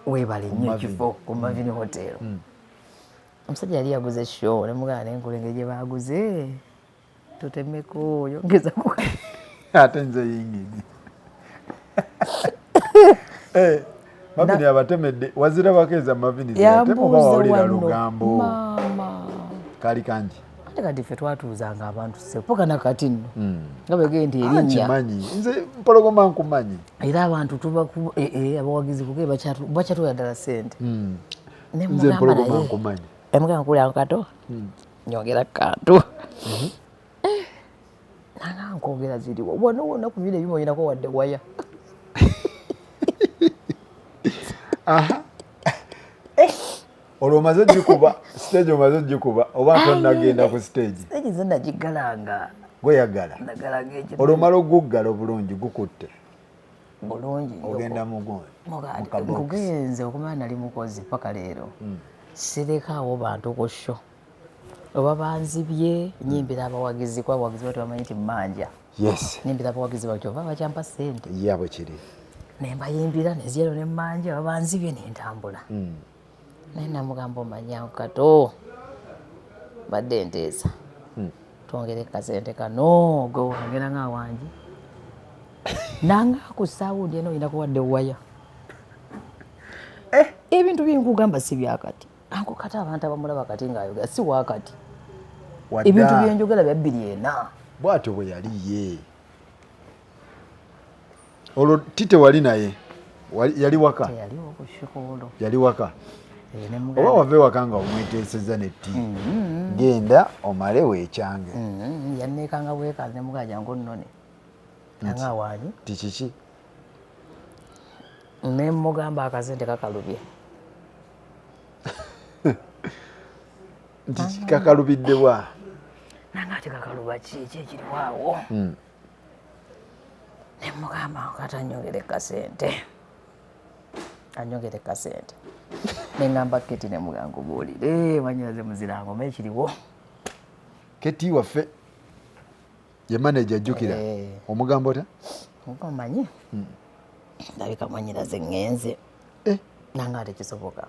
webale nnyo ekifo ku Mavini Hotel omusajja yali yaguze show nemugana nenkulenge gye baguze tutemeko yongeza ku ate nze yingini Mavini abatemedde wazira bakeeza Mavini temubawulira lugambo kali kanji kati ffe twatuuzanga abantu sepoka nakati nno nga bwegee nti erinnya kimanyi nze Mpologoma nkumanyi era abantu abawagizi kuge bakyatula ddala ssente nze Mpologoma nkumanyi emugamba kulya Kato nyongera kantu nanga nkwogera ziri wano wonna ku bino ebimu oyinako wadde waya olwo omaze ogikuba stage omaze ogikuba oba tonnagenda ku stage ze nagigalanga gweyagala nagalanga ekyo olwo omala oguggala obulungi gukutte bulungi ogenda nkugenze okumala nali mukozi paka leero sirekaawo bantu ku show oba banzibye nyimbira abawagizi kuba abawagizi bati bamanyi nti mmanja Yes. Nembira bawagizi bakyova bakyampa ssente. Yabwe kiri. Ne mbayimbira ne zero ne mmanja babanzibye ne ntambula. Naye namugamba omanya Kato badde nteesa. Twongere kasente kano gwe wangera nga wangi. Nanga ku saawundi eno oyina kuwadde waya. Ebintu byenkugamba si byakati. Anko Kato abantu abamulaba kati ng'ayoga si wakati. Ebintu byenjogera bya 240. Bw'atyo bwe yali ye. Olwo Tite wali naye yali waka. Yaliwo ku shikolo. Yali waka. Oba wave waka nga omweteeseza ne tti. Genda omale weekyange. Yanneekanga bwekazi ne mugaja ng'onnone. Nanga waani. Tikiki. Ne mugamba akasente kakalubye. Nti kakalubidde bwa. Nanga ati kakaluba ki ekiriwaawo. Ne mugamba katanyongere kasente. Anyongere kasente. Ne ngamba Keti ne muganga obuulire banyaze muzirango mekiriwo. Keti waffe ye manager ajjukira. Omugambo ta? Omanyi. Ndabika mwanyiraze ngenze. Nanga ate kisoboka.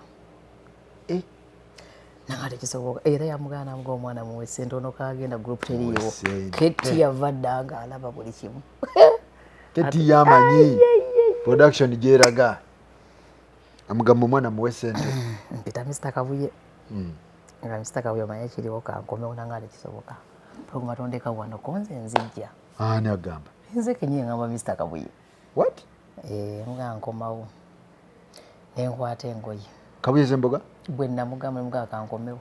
Nanga ate kisoboka. Era yamugana mugo omwana muwe ssente ono kagenda group teriiwo. Keti yavadda nga alaba buli kimu. Keti yamanyi production gyeraga. Amugamba omwana muwe ssente. Mpita Mr. Kabuye. Nga Mr. Kabuye omanyi ekiriwo kankomewo nanga ate kisoboka. Pulogoma tondeka wano konze nzijja. Ani agamba? Nze kenyini ngamba Mr. Kabuye. What? Nga nkomawo. Ne nkwata engoye. Kabuye Zemboga? Bwe namugamba muga kankomewo.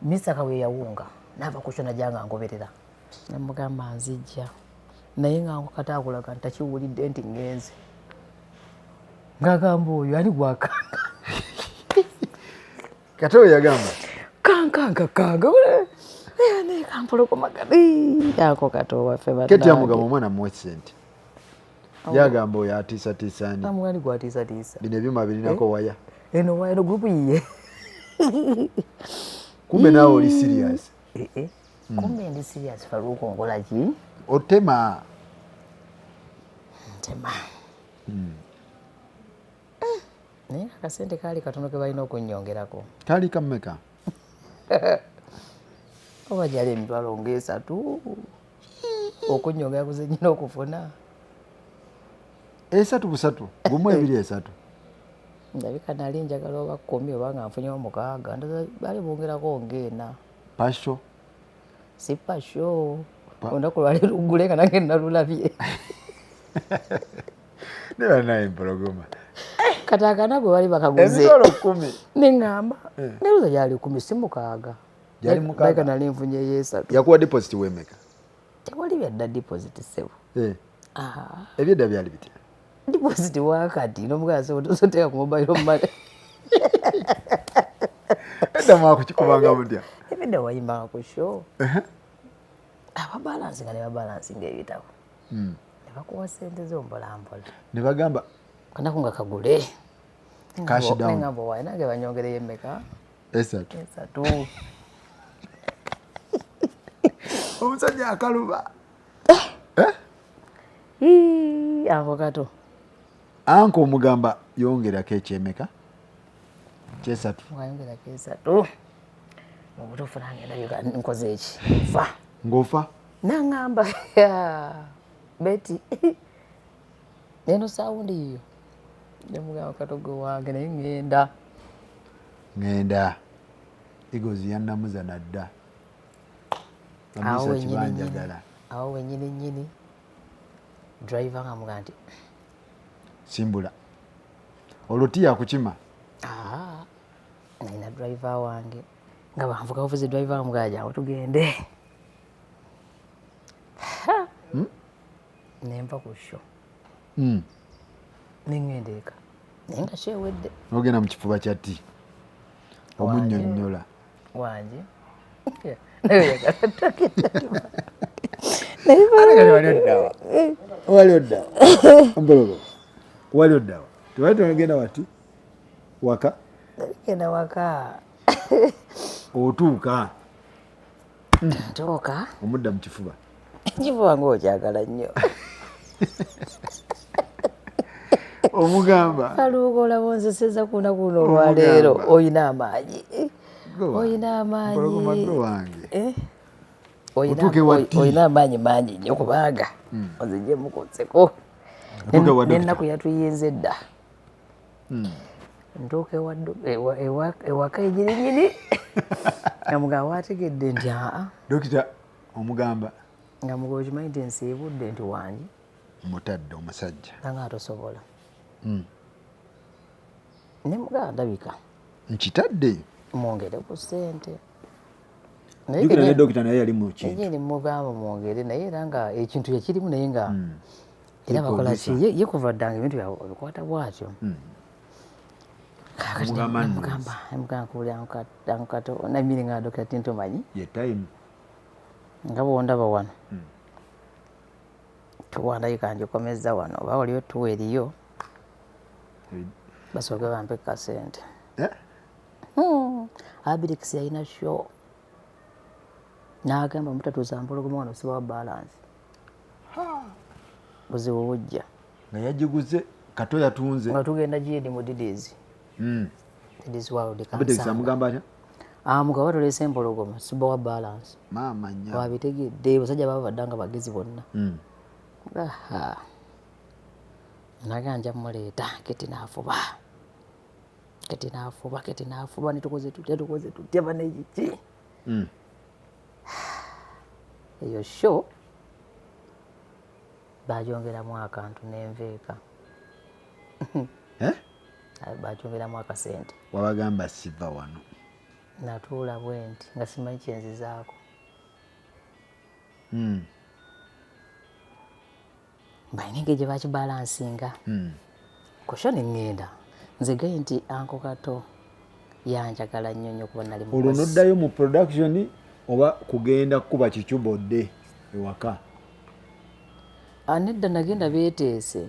Mr. Kabuye yawunga nava kushona janga ngoberera. Namugamba nzijja. Naye nga Kato akulaga ntakiwulidde nti ngenze. Ngagamba oyo ali gwakanga. Kato yagamba? Kanga. Ne Mpologoma kali. Yako Kato waffe badde. Keti yamugamba omwana muwe ssente. Yagamba oyo atiisatiisa ani? Amugani gwatiisatiisa. Bino ebyuma birinako waya. Eno waya no group yiye. Kumbe naawe oli serious. Kumbe ndi serious Faruko nkola ki? Otema. Ntema. Naye akasente kaali katono ke balina okunnyongerako. Kaali kammeka? Oba gyali emitwalo ng'esatu. Okunnyongera kuze nnyina okufuna. 3 busatu. Gumu 2 3. Ndabika nali njagala oba 10 oba nga nfunyewo 6. Ndoza bali bongerako ng'ena. Pasho? Si pasho. Olunaku lwali lugulenga nange nalulabye. Ne banaye Mpologoma. Katakana gwe bali bakaguze. Emitwalo 10. Ne ngamba. Ne luza gyali 10 si 6. Gyali 6. Ndabika nali nfunyeyo 3. Yakuwa deposit wemeka? Tewali byadda deposit sebo. Ebyedda byali bitya? Deposit wakati n'omugazi otosoteeka ku mobile money. Edda mwakukikubanga mutya? Ebidda wayimbanga ku show. Ababalansi nga ne babalansinga ebitabo. Ne bakuwa ssente zo mpolampola. Ne bagamba kanako nga kagule. Cash down. Ngamba wayi nange banyongereyo emmeka? 3. 3. Omusajja akaluba. Ako Kato. Anko omugamba yongerako ekyemeka? 3. Wayongerako 3. Obutuufu nange ndabika nkoze eki? Nfa. Ng'ofa? Nangamba Betty. Eno saawundi iyo. Nemugamba Kato gwe wange naye ngenda. Egozi yannamuza nadda. Amisa kibanjagala. Awo wennyini driver nga muga nti simbula. Olwo yakukima? Nina driver wange. Nga banvuga ovuze driver nga muga jangu tugende. Nempa ku show. Ningendeeka. Naye nga kyewedde. N'ogenda mu kifuba kya tti. Omunnyonnyola. Wange. Wali oddawa. Mpologoma. Wali oddawa. Tewali togenda wati? Waka? Genda waka. Otuuka. Ntuuka. Omudda mu kifuba. Kifuba ng'okyagala nnyo. Omugamba. Kaluuka olaba onzeseza kuno olwaleero oyina amaanyi. Oyina amaanyi. Mpologoma gwe wange. Oyina amaanyi mangi nnyo kubanga onzijje mukutseko. N'ennaku yatuyinza edda. Ntuuka ewaka egirinyini. Nga mugamba wategedde nti Dokita omugamba. Nga mugabo kimanyi nti nsiibudde nti wangi. Mutadde omusajja. Nanga atosobola. Ne mugamba ndabika. Nkitadde. Mwongere ku ssente. Jukira ne dokita naye yali mu kintu. Naye mugamba mwongere naye era nga ekintu yakirimu naye nga era bakola ki ye kuva ddanga ebintu bikwata bwatyo. Mugamba kulya nkato namiri nga dokita tintomanyi. Ye time. Nga bwondaba wano. Tuwandayo kanjikomeza wano oba waliyo tuwa eriyo. Basooke bampe kasente. Abilikisi yalina show. N'agamba mutatuusa Mpologoma wano sibawa balance. Buzibu bujja. Nga yagiguze Kato yatunze. Nga tugenda gyedi mu Didies. Didies World Kansanga. Mugamba atya? Mugabo tuleese Mpologoma sibawa balance. Maama nnyo. Wabitegedde basajja baba baddanga bagezi bonna. Naganja muleeta keti naafuba. Keti naafuba netukoze tutya banekiki. Eyo show bagyongeramu akantu n'enveeka. Bagyongeramu akasente. Wabagamba siva wano. Natuula bwe nti nga simanyi kyenzizaako. Balina engeri gye bakibalansinga. Kusho ne ŋŋenda nze gayi nti Anko Kato yanjagala nnyo kuba nali mukozi. Olwo noddayo mu production oba kugenda kuba kikubodde ewaka? Nedda nagenda beeteese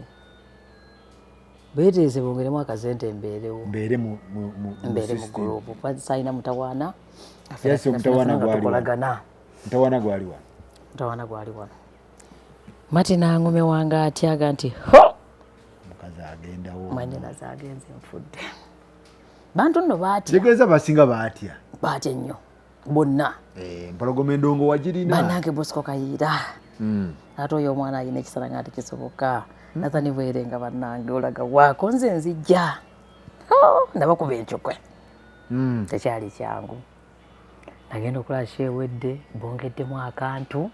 bongeremu akasente mbeerewo. Mbeere mu gurupu. Sayina mutawaana. Yes, mutawaana gwali wano. Mati n'angome wange atyaga nti mukazi agendawo. Mwannyina z'agenze nfudde. Bantu nno baatya. Tegeeza basinga baatya. Baatya nnyo. Bonna. Mpologoma endongo wagirina. Bannange Bosco Kayiira. Ate oyo omwana alina ekisala nga tekisoboka. Nathani Bwerenga bannange olaga waako nze nzijja. Ndabakuba encukwe. Tekyali kyangu. Nagenda okulaba kyewedde bongeddemu akantu.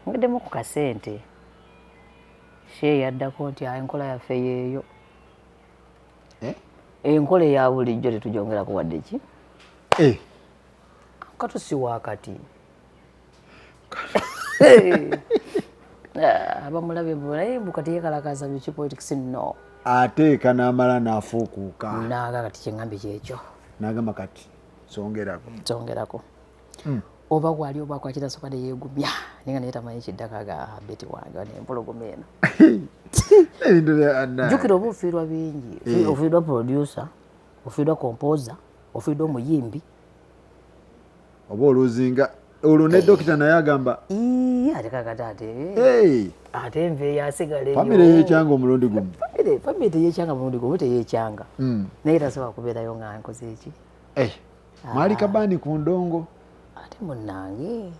Bongeddemu ku kasente. She yaddako nti enkola yaffe yeeyo. Enkola eya bulijjo tetugyongerako wadde ki? Kato si wakati. Abamulabe naye mbukati yeekalakaza biki politics no. Ateeka n'amala n'afuukuuka. Naaga kati kyeŋŋambye kyekyo. N'agamba kati songerako. Oba gwali oba kwakira soka ne yeegumya ninga naye tamanyi kiddaka ga beti wange ne Mpologoma eno. Jjukira oba ofiirwa bingi. Ofiirwa producer, ofiirwa composer, ofiirwa omuyimbi. Oba oluzinga olwo ne dokita naye agamba ate kakati ate enve yasigaleyo. Famire yeekyanga omulundi gumu. Famire teyeekyanga omulundi gumu teyeekyanga. Naye tasobola kubeerayo nga nkoze eki. Mwali kabani ku ndongo. Ate munnange.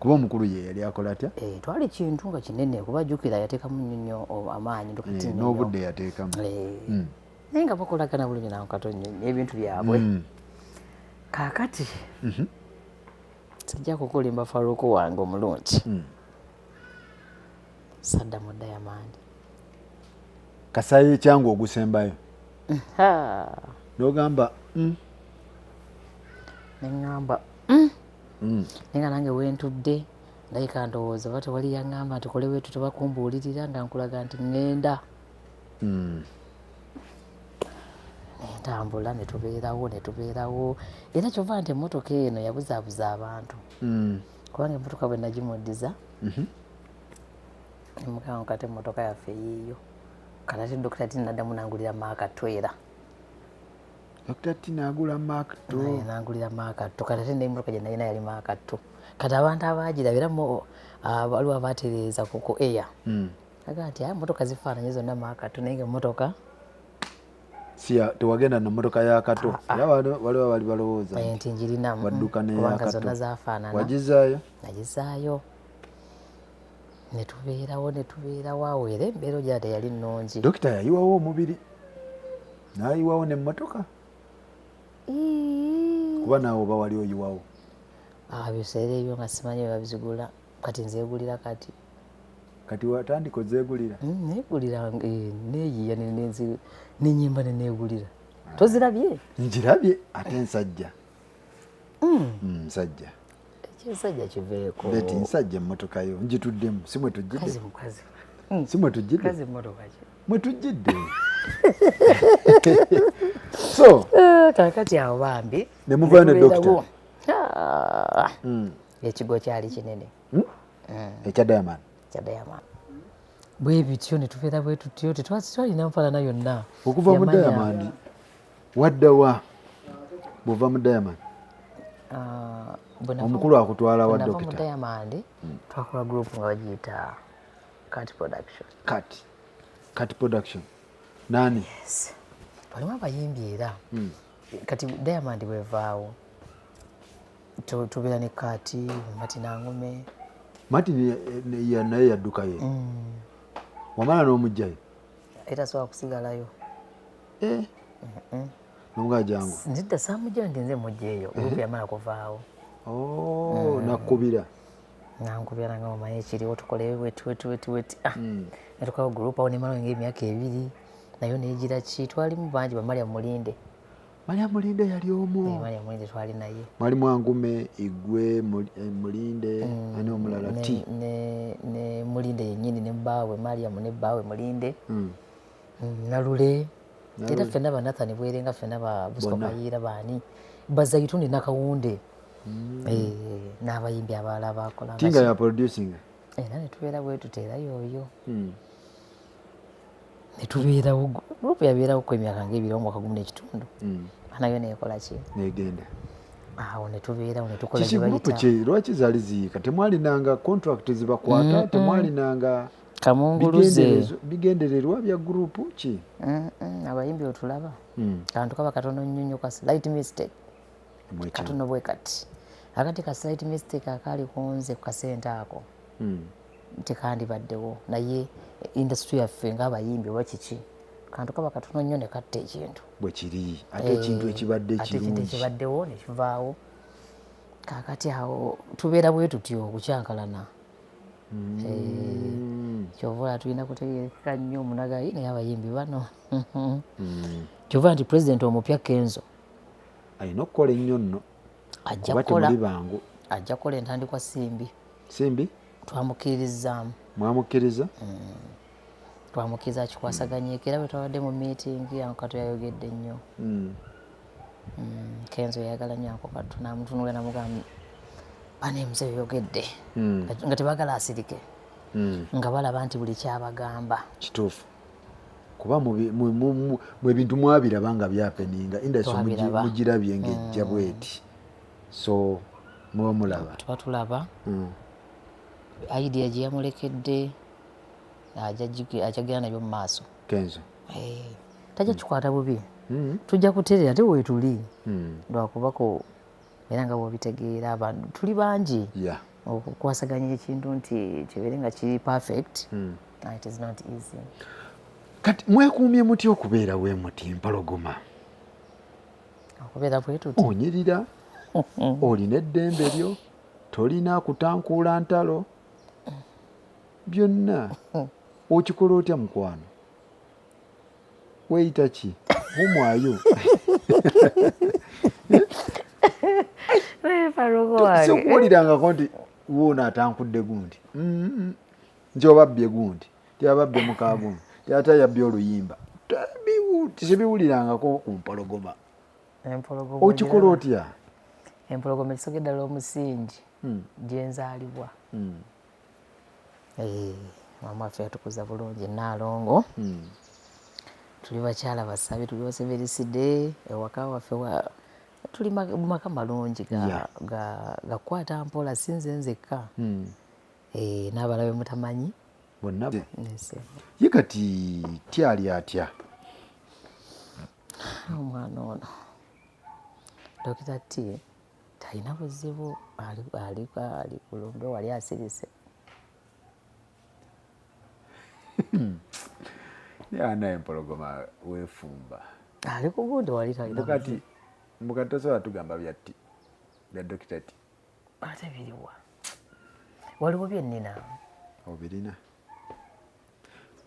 Kuba omukulu ye yali akola atya? Twali kintu nga kinene kuba jjukira yateekamu nnyo amaanyi dokati nnyo. N'obudde yateekamu. Naye nga bakolagana bulungi na Kato nnyo ebintu byabwe. Kaakati sijja kukulimba Faruku wange omulungi. Sadda mu Diamond. Kasayi ekyangu ogusembayo. N'ogamba neŋŋamba nenga nange wentudde ndayika ndowooza oba tewali yaŋŋamba nti kole wetu tebakumbuulirira nga nkulaga nti ŋŋenda. Nentambula netubeerawo era kyova nti emmotoka eno yabuzaabuza abantu kubanga emmotoka bwe nagimuddiza nemugamba kati emmotoka yaffe yiiyo kati ate dokita tinaddamu nangulira maakatwera Dr. T n'agula Mark 2. N'angulira Mark 2 kati ate n'emmotoka gye nalina yali Mark 2 kati abantu abagirabiramu waliwo abatereeza ku air aga nti emmotoka zifaananye zonna Mark 2 naye ng'emmotoka tewagenda na mmotoka ya Kato era waliwo bali balowooza nti njirinamu wadduka neya kubanga Kato zonna zaafaanana. Wagizaayo? Nagizaayo ne tubeerawo awo era embeera gyate yali nnungi. Dokita yayiwawo omubiri n'ayiwawo n'emmotoka kuba naawe oba wali oyiwawo? Biseera ebyo nga simanyi bwe babizigula kati nzeegulira kati watandika ozeegulira? Neegulira neeyiya nenyimba neneegulira. Tozirabye? Njirabye ate nsajja nsajja ekisajja kiveeko beti nsajja emmotoka yo njituddemu si mwe tujjidde? Kazi mukazi si mwe tujjidde? kazi mmotoka ki mwe tujjidde so kakati awo bambi ne muvayo ne dokita ekigo kyali kinene ekya Diamond bwe bityo ne tubeera bwe tutyo tetwalina nfaanana yonna okuva mu Diamond waddawa bw'ova mu Diamond omukulu akutwala wa dokita mu Diamond twakola group nga bagiyita Cat Production nani? Yes. Walimu abayimbi era kati Diamond bwevaawo tubeera ne Kati Mati Nangume. Mati naye yadduka ye wamala n'omugjayo era sobola kusigalayo nomugaa jangu nzidda saamugjayo nti nze mugjeeyo gurupu yamala kuvaawo nakkubira nankubira nga mumanyi ekiriwo tukole weti netukawo gurupu awo nemalawo ng'emyaka 2 nayo neegira ki twalimu bangi Maria Mulinde yali omu Maria Mulinde twali naye mwalimu Angume Igwe Mulinde ani omulala T ne Mulinde yennyini ne bbaawe Mariam ne bbaawe Mulinde Nalule era ffenna ba Nathan Bwerenga ffenna ba Busco Kayiira baani Bazayituuni Nakawunde n'abayimbi abalala bakola tinga ya producing era ne tubeera bwe tuteerayo oyo ne tubeerawo gurupu yabeerawo ku emyaka ng'ebiri omwaka 10 nayo neekola ki negenda awo ne tubeerawo ne tukola kiki gurupu ki lwaki zaali ziyiika temwalinanga contract zibakwata temwalinanga kamunguluze bigendererwa bya gurupu ki abayimbi otulaba kantu kaba katono nnyo nnyo ka slight mistake katono bwe kati akati ka slight mistake akaali kunze ku kasente ako tekandibaddewo naye industry yaffe ng'abayimbi oba kiki kantu kaba katono nnyo ne katta ekintu bwe kiri ate ekintu ekibadde kirungi ekibaddewo ne kivaawo kaakati awo tubeera bwe tutyo okukyankalana kyova tulina kutegeereka nnyo omunagayi naye abayimbi bano kyova nti pulezidenti omupya Kenzo alina okukola ennyo nno ajja kukola bangu ajja kukola entandikwa simbi twamukiririzaamu mwamukkiriza twamukiriza kikwasaganyeko era bwe twabadde mu meeting Kato yayogedde nnyo Kenzo yayagala nnyo ako Kato namutunula namugamba bane muze yogedde nga tebagala asirike nga balaba nti buli kyabagamba kituufu kuba mwe bintu mwabiraba nga byapeninga industry mugirabye ng'ejja bweti so muba mulaba tuba tulaba idea gye yamulekedde ajagenda nabyo mu maaso Kenzo tajja kikwata bubi tujja kutereera ate weetuli lwakubako era nga bw'obitegeera abantu tuli bangi okukwasaganya ekintu nti kibeere nga kiri perfect it is not easy. Kati mwekuumye muti okubeera bwe muti Mpologoma? Okubeera bwe tuti onyirira olina eddembe lyo tolina kutankuula ntalo byonna okikola otya mukwano weeyita ki omwayo sokuwulirangako nti Wuuno atankudde gundi nti obabbye gundi tyababbye muka gundi tyata yabbye oluyimba sibiwulirangako ku Mpologoma okikola otya? Empologoma ekisoke ddala omusingi gyenzaalibwa maama waffe yatukuza bulungi Naalongo tuli bakyala basabi tuli basebereside ewaka waffe tuli mu maka malungi gakwata mpola sinze nzekka n'abalabe mutamanyi bonna ye kati tyali atya omwana ono Dokita T talina buzibu ali kulumbe wali asirise naye Mpologoma weefumba ali ku gundi wali talina bukati tosobola tugamba bya Dokita T ate biriwa waliwo byennina obirina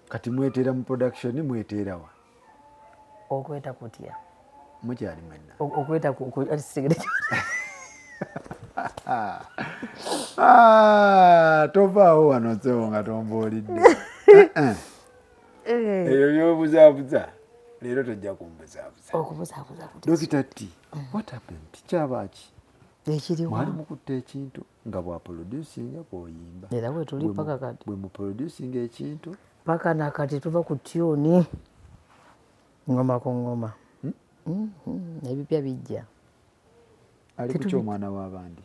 kati mwetera mu production mwetera wa okweta kutya mukyali mwenna okweta sigere tovaawo wano sewo nga tombuulidde eyo byobuzaabuza leero tojja kumbuzaabuza okubuzaabuza Dokita T what happened kyabaki ekiriwo mwali mukutta ekintu nga bwa producinga bw'oyimba era bwe tuli paka kati bwe mu producinga ekintu paka nakati tuva ku tyuni ngoma ku ngoma ebipya bijja ali ku ky'omwana w'abandi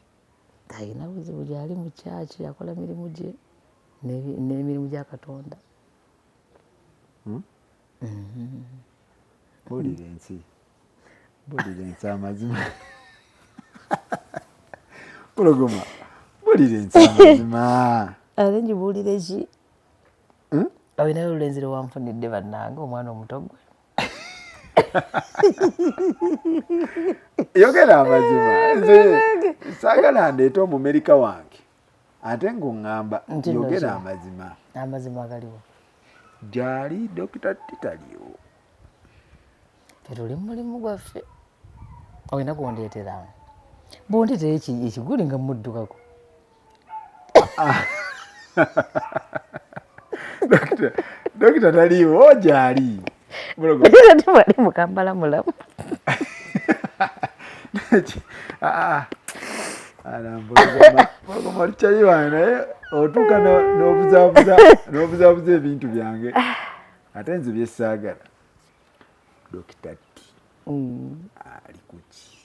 talina buzibu gyali mu kyaki akola mirimu gye n'emirimu gya Katonda bulira ensi amazima Mpologoma bulira ensi amazima ate ngibuulire ki olinayo olulenzi lwewamfunidde bannange omwana omuto gwe yogera amazima saagala ndeeta omumerika wange ate ng'oŋŋamba yogera amazima agaliwo gyali Dokita T taliwo tetuli mu mulimu gwaffe olina gwondeetera bwondeetera ekiguli nga muddukako Dokita taliwo gyali tewali mukambala mulamu Mpologoma tukyayiwaana naye otuuka n'obuzaabuza ebintu byange ate nze byessaagala Dokita T ali kuki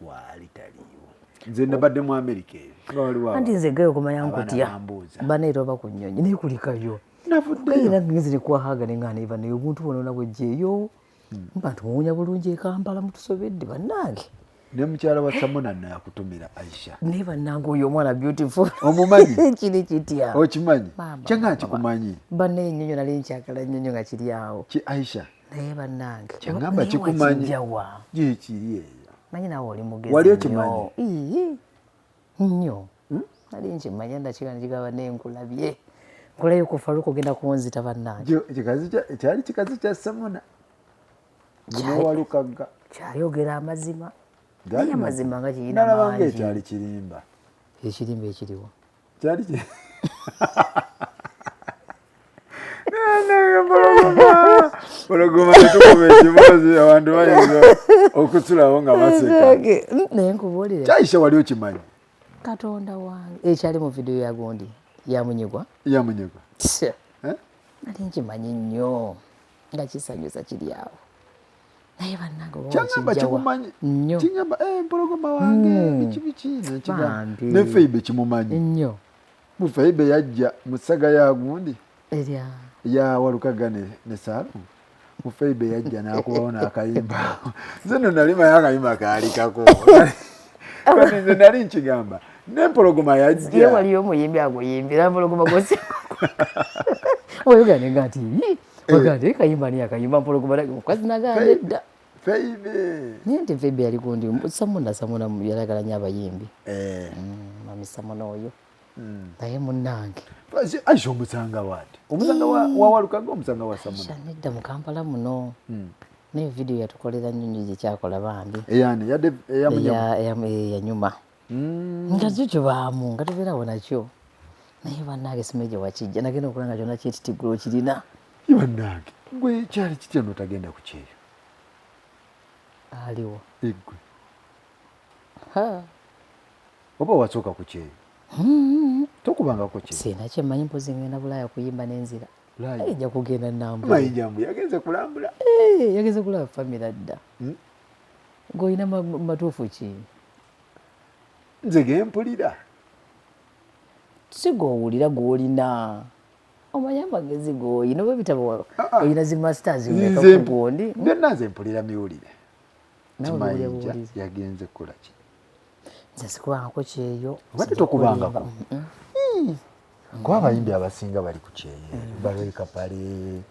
waali taliwo nze nabadde mu Amerika eyo anti nze gayo okumanya nkutya baneera oba ku nnyonyi naye kulikayo era ngenzi nekwahaga neŋŋaana naye obuntu bwonona bwejjeeyo mba ntimuwunya bulungi Kampala mutusobedde bannange ne mukyala wa Samona nakutumira Aisha naye bannange oyo omwana beautiful omumanyi kiri kitya okimanyi kyanga nkikumanyi banne ennyonyo nali nkyagala nnyonyo nga kiri awo ki Aisha naye bannange kyangamba kikumanyi gyekiri eyo manyi nawe oli mugezi wali okimanyi nnyo nali nkimanya ndakika nekigaba nenkulabye nkulayo ku Faruku ogenda kunzita bannange kyali kikazi kya Samona ginewalukagga kyayogera amazima naye amazima nga kirina mangi ekyali kirimba ekirimba ekiriwo kyali Mpologoma netukuba ekiboozi abantu bayinza okusulawo nga baseka naye nkubuulire kyayisha wali okimanyi Katonda wange ekyali mu vidiyo yagundi yamunyigwa nali nkimanyi nnyo nga kisanyusa kiri awo naye bannange kyagamba kikumanyi nnyo kigamba Mpologoma wange biki ne Feibe kimumanyi nnyo Feibe yajja mu ssaga yagundi erya ya walukaga ne Saalu Feibe yajja n'akubawo n'akayimba nze nno nali maye akayimba kaalikako kati nze nali nkigamba ne Mpologoma yajja ye waliyo omuyimbi aguyimbira Mpologoma gosi oyogane nga ati ogande kayimba ni akayimba Mpologoma mukazi nagande dda Feibe niye nti Feibe yali gundi Samona yalagala nnyo abayimbi mami Samona oyo naye munnange Aisha omusanga waati omusanga wawalukaga omusanga wa Samona nedda mu Kampala muno naye vidiyo yatukolera nnyonyi gye kyakola bambi yanyuma nga kyo kibaamu nga tubeerawo nakyo naye bannange simanyi gye wakijja nagenda okulanga kyonna kyetitiggula okirina bannange gwe kyali kitya notagenda ku kyeyo aliwo eggwe oba wasooka ku kyeyo tokubangako kyeyo sina kyemmanyi mpozi ngenda Bulaaya kuyimba n'enzira ejja kugenda Nambula. Mayinjambu yagenze kulambula. Yageze kulaba famire dda. Ng'olina matuufu ki? Nze gempulira. Si gw'owulira gw'olina. Omanya amagezi g'olina oba ebitabo olina zi masters omeka ku gundi. Byonna nze mpulira miwulire. Mayinja yagenze kukola ki? Nze sikubangako kyeyo. Obadde tokubangako? Kuba abayimbi abasinga bali ku kyeyo. Roy Kapale.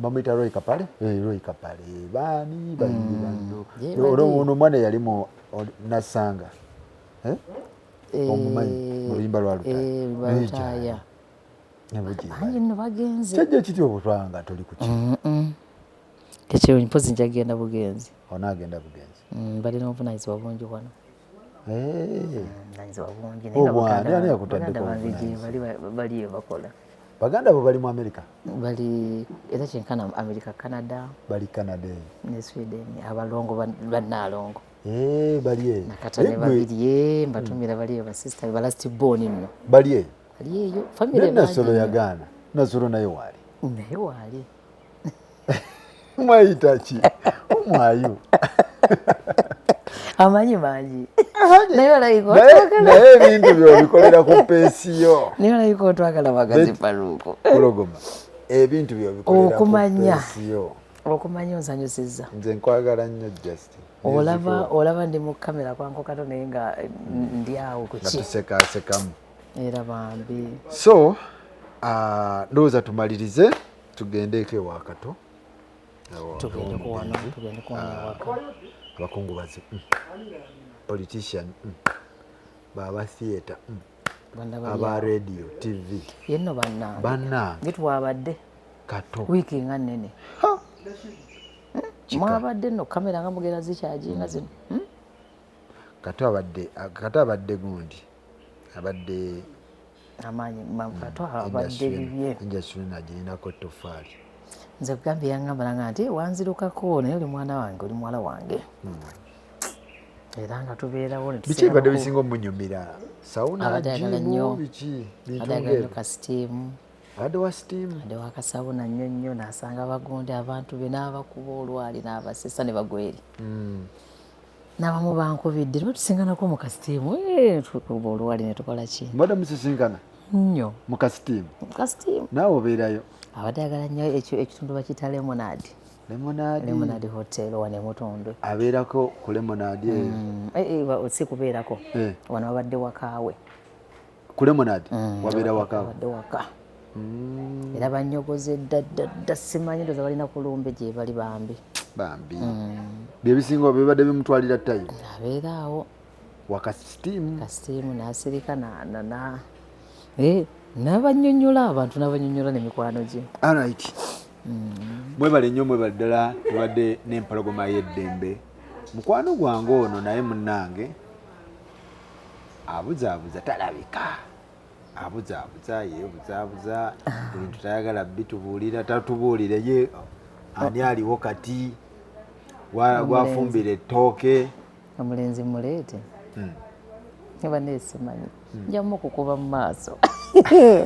Bamuyita Roy Kapale? Roy Kapale. Baani bayimbi banno. Ono omwana yalimu Nasanga. Omumanyi mu luyimba lwa Lutaaya. Bangi nno bagenze. Kyajja kityo obutwanga toli ku kyeyo. Ekyo mpozi njagenda Bugenzi. Onaagenda Bugenzi. Balina obuvunaanyizibwa bungi wano. Obuvunaanyizibwa bungi. Ani akutaddeko bali eyo bakola. Baganda bo bali mu Amerika? Bali era kyenkana Amerika, Canada. Bali Canada ne Sweden. Abalongo bannaalongo. Bali eyo. Nakata ne babiri mbatumira bali eyo basista balasti born nno. Bali eyo. Bali eyo family bangi. Nasolo yagaana. Nasolo nayo wali. Nayo wali. Mwayita ki? Omwayo. Amanyi mangi. Naye ebintu byobikolera ku pensiyo. Naye olayiko otwagala magazi paluuko. Mpologoma. Ebintu byobikolera ku pensiyo. Okumanya onsanyusizza. Nze nkwagala nnyo Justin. Olaba ndi mu kamera kwanko kato naye nga ndi awo ku ki. Natusekaasekamu. Era bambi. So, ndowooza tumalirize tugendeeko ewa Kato. Tugende kuwano waka. Abakungubazi. Politician. Baba theatre. Aba radio, TV. Yenno bannange. Gitwabadde. Kato. Wiiki nga nnene. Mwabadde nno kamera nga mugenda zikyajinga zino. Kato abadde gundi. Abadde amaanyi Kato abadde bibye. Industry nagirinako toffaali. Nze kugambye yangamba nti wanzirukako naye oli mwana wange oli muwala wange. Era nga tubeerawo ne biki badde bisinga omunyumira? Sawuna jimu biki? Adagala ka steam. Adde wa steam. Adde wa kasawuna nnyo n'asanga bagonde abantu be n'abakuba olwali n'abasesa ne bagweri. N'abamu bankubidde tusinganako mu ka steam. Tukuba olwali ne tukola ki? Mbadde musisinkana? Nnyo. Mu ka steam? Mu ka steam. Naawe obeerayo? Abadde ayagala nnyo ekitundu bakiyita lemonade. Lemonade hotel wano e Mutondwe. Abeerako ku lemonade eyo? Si kubeerako. Wano wabadde wakaawe. Ku lemonade? Wabeera wakaawe? Wabadde waka. Era bannyogoze dda simanyi ndowooza balina kulumbe gye bali bambi. Bambi. Bye bisinga bibadde bimutwalira ttayo? Abeera awo. Waka steam? Ka steam n'asirika n'abanyonnyola abantu n'abanyonnyola n'emikwano gye. Alright. Mwebale nnyo mwebale ddala tubadde n'empologoma y'eddembe. Mukwano gwange ono naye munnange abuzaabuza talabika. Abuzaabuza yeebuzaabuza ebintu tayagala bitubuulira tatubuulire ye ani aliwo kati gwafumbira ettooke. Omulenzi muleete. Eba neesimanyi. Njamu okukuba mu maaso.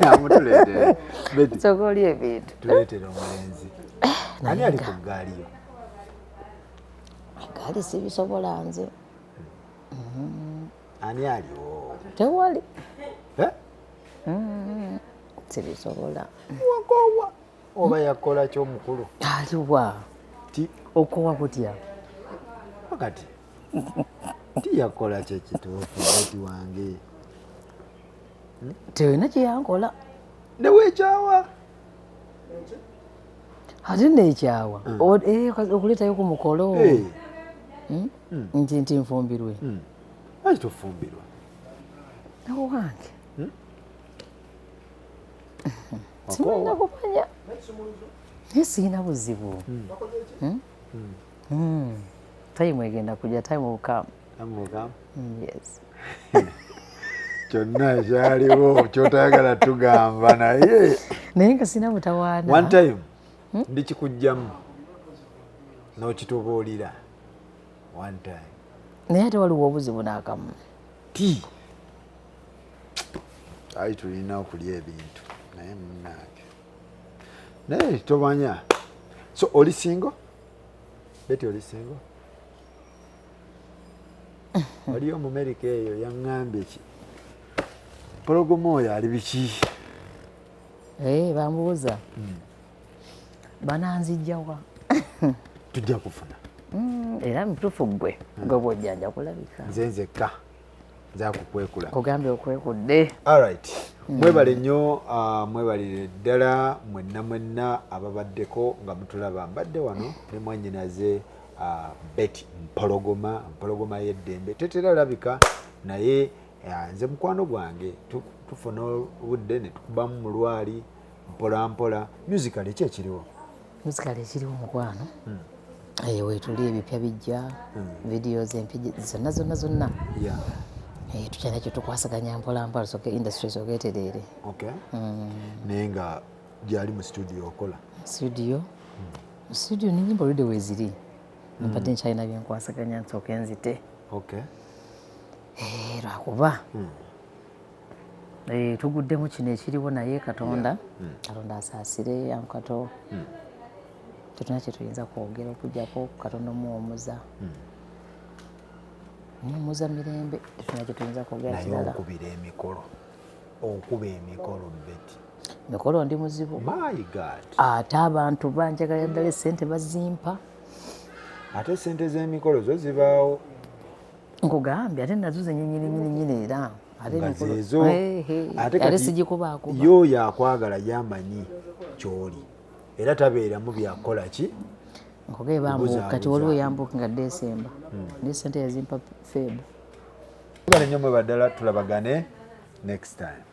Amutuleetere. Soka oli ebintu. Tuleetere omulenzi. Ani ali ku ggaali yo? Eggaali sibisobola nze. Ani aliwo? Tewali. Sibisobola. Wakowa. Oba yakola ky'omukulu? Aliwa. Okowa kutya? Wakati. Ti yakola kyekituufu ati wange. Tewina kye yankola. Ne weekyawa? Ate neekyawa. Okuleetayo ku mukolo. Nti nfumbirwe. Lwaki tofumbirwa? Owange. Simulina kumanya. Naye sirina buzibu. Time egenda kujja, time will come. Time will come? Yes. Kyonna ekyaliwo kyotayagala tugamba naye. Naye nga sirina mutawaana. One time ndikikugjamu n'okitubuulira. One time. Naye ate waliwo obuzibu n'akamu. Ayi tulina okulya ebintu naye munnange naye tomanya so oli single Betty oli single waliyo mu America eyo yaŋŋambye ki Mpologoma oyo ali biki bambuuza bananzijjawa tujja kufuna era mutuufu gwe gwe bwojjanja kulabika nze nzekka nzakukwekula ogambye okwekudde alright mwebale nnyo mwebalire ddala mwenna ababaddeko nga mutulaba mbadde wano ne mwannyinaze Betty Mpologoma y'eddembe tetera labika naye nze mukwano gwange tufuna obudde ne tukubamu mu lwali mpola musical ki ekiriwo musical ekiriwo mukwano weetuli ebipya bijja videos empya zonna tukyana kyo tukwasaganya mpola soke industry sokeetereere naye nga gyali mu studio okola studio n'ennyimba oludde weeziri mpadde nkyalina byenkwasaganya nsooke nzite lwakuba tuguddemu kino ekiriwo naye katonda asaasire yankato tetuna kye tuyinza kwogera okugyako katonda omuwomuza mirembe tetuna kye tuyinza kwogera kirala naye okuba emikolo Betty mikolo ndi muzibu my god ate abantu banjagala ddala esente bazimpa ate sente z'emikolo zo zibaawo nkugambye ate nazo zenyinyinyini era ate sigikubaako yo yakwagala yamanyi kyoli era tabeeramu byakola ki nkugee bambuuka kati waliwo yambuuka nga Desemba ne sente yazimpa Febu bale nnyo mwe baddala tulabagane next time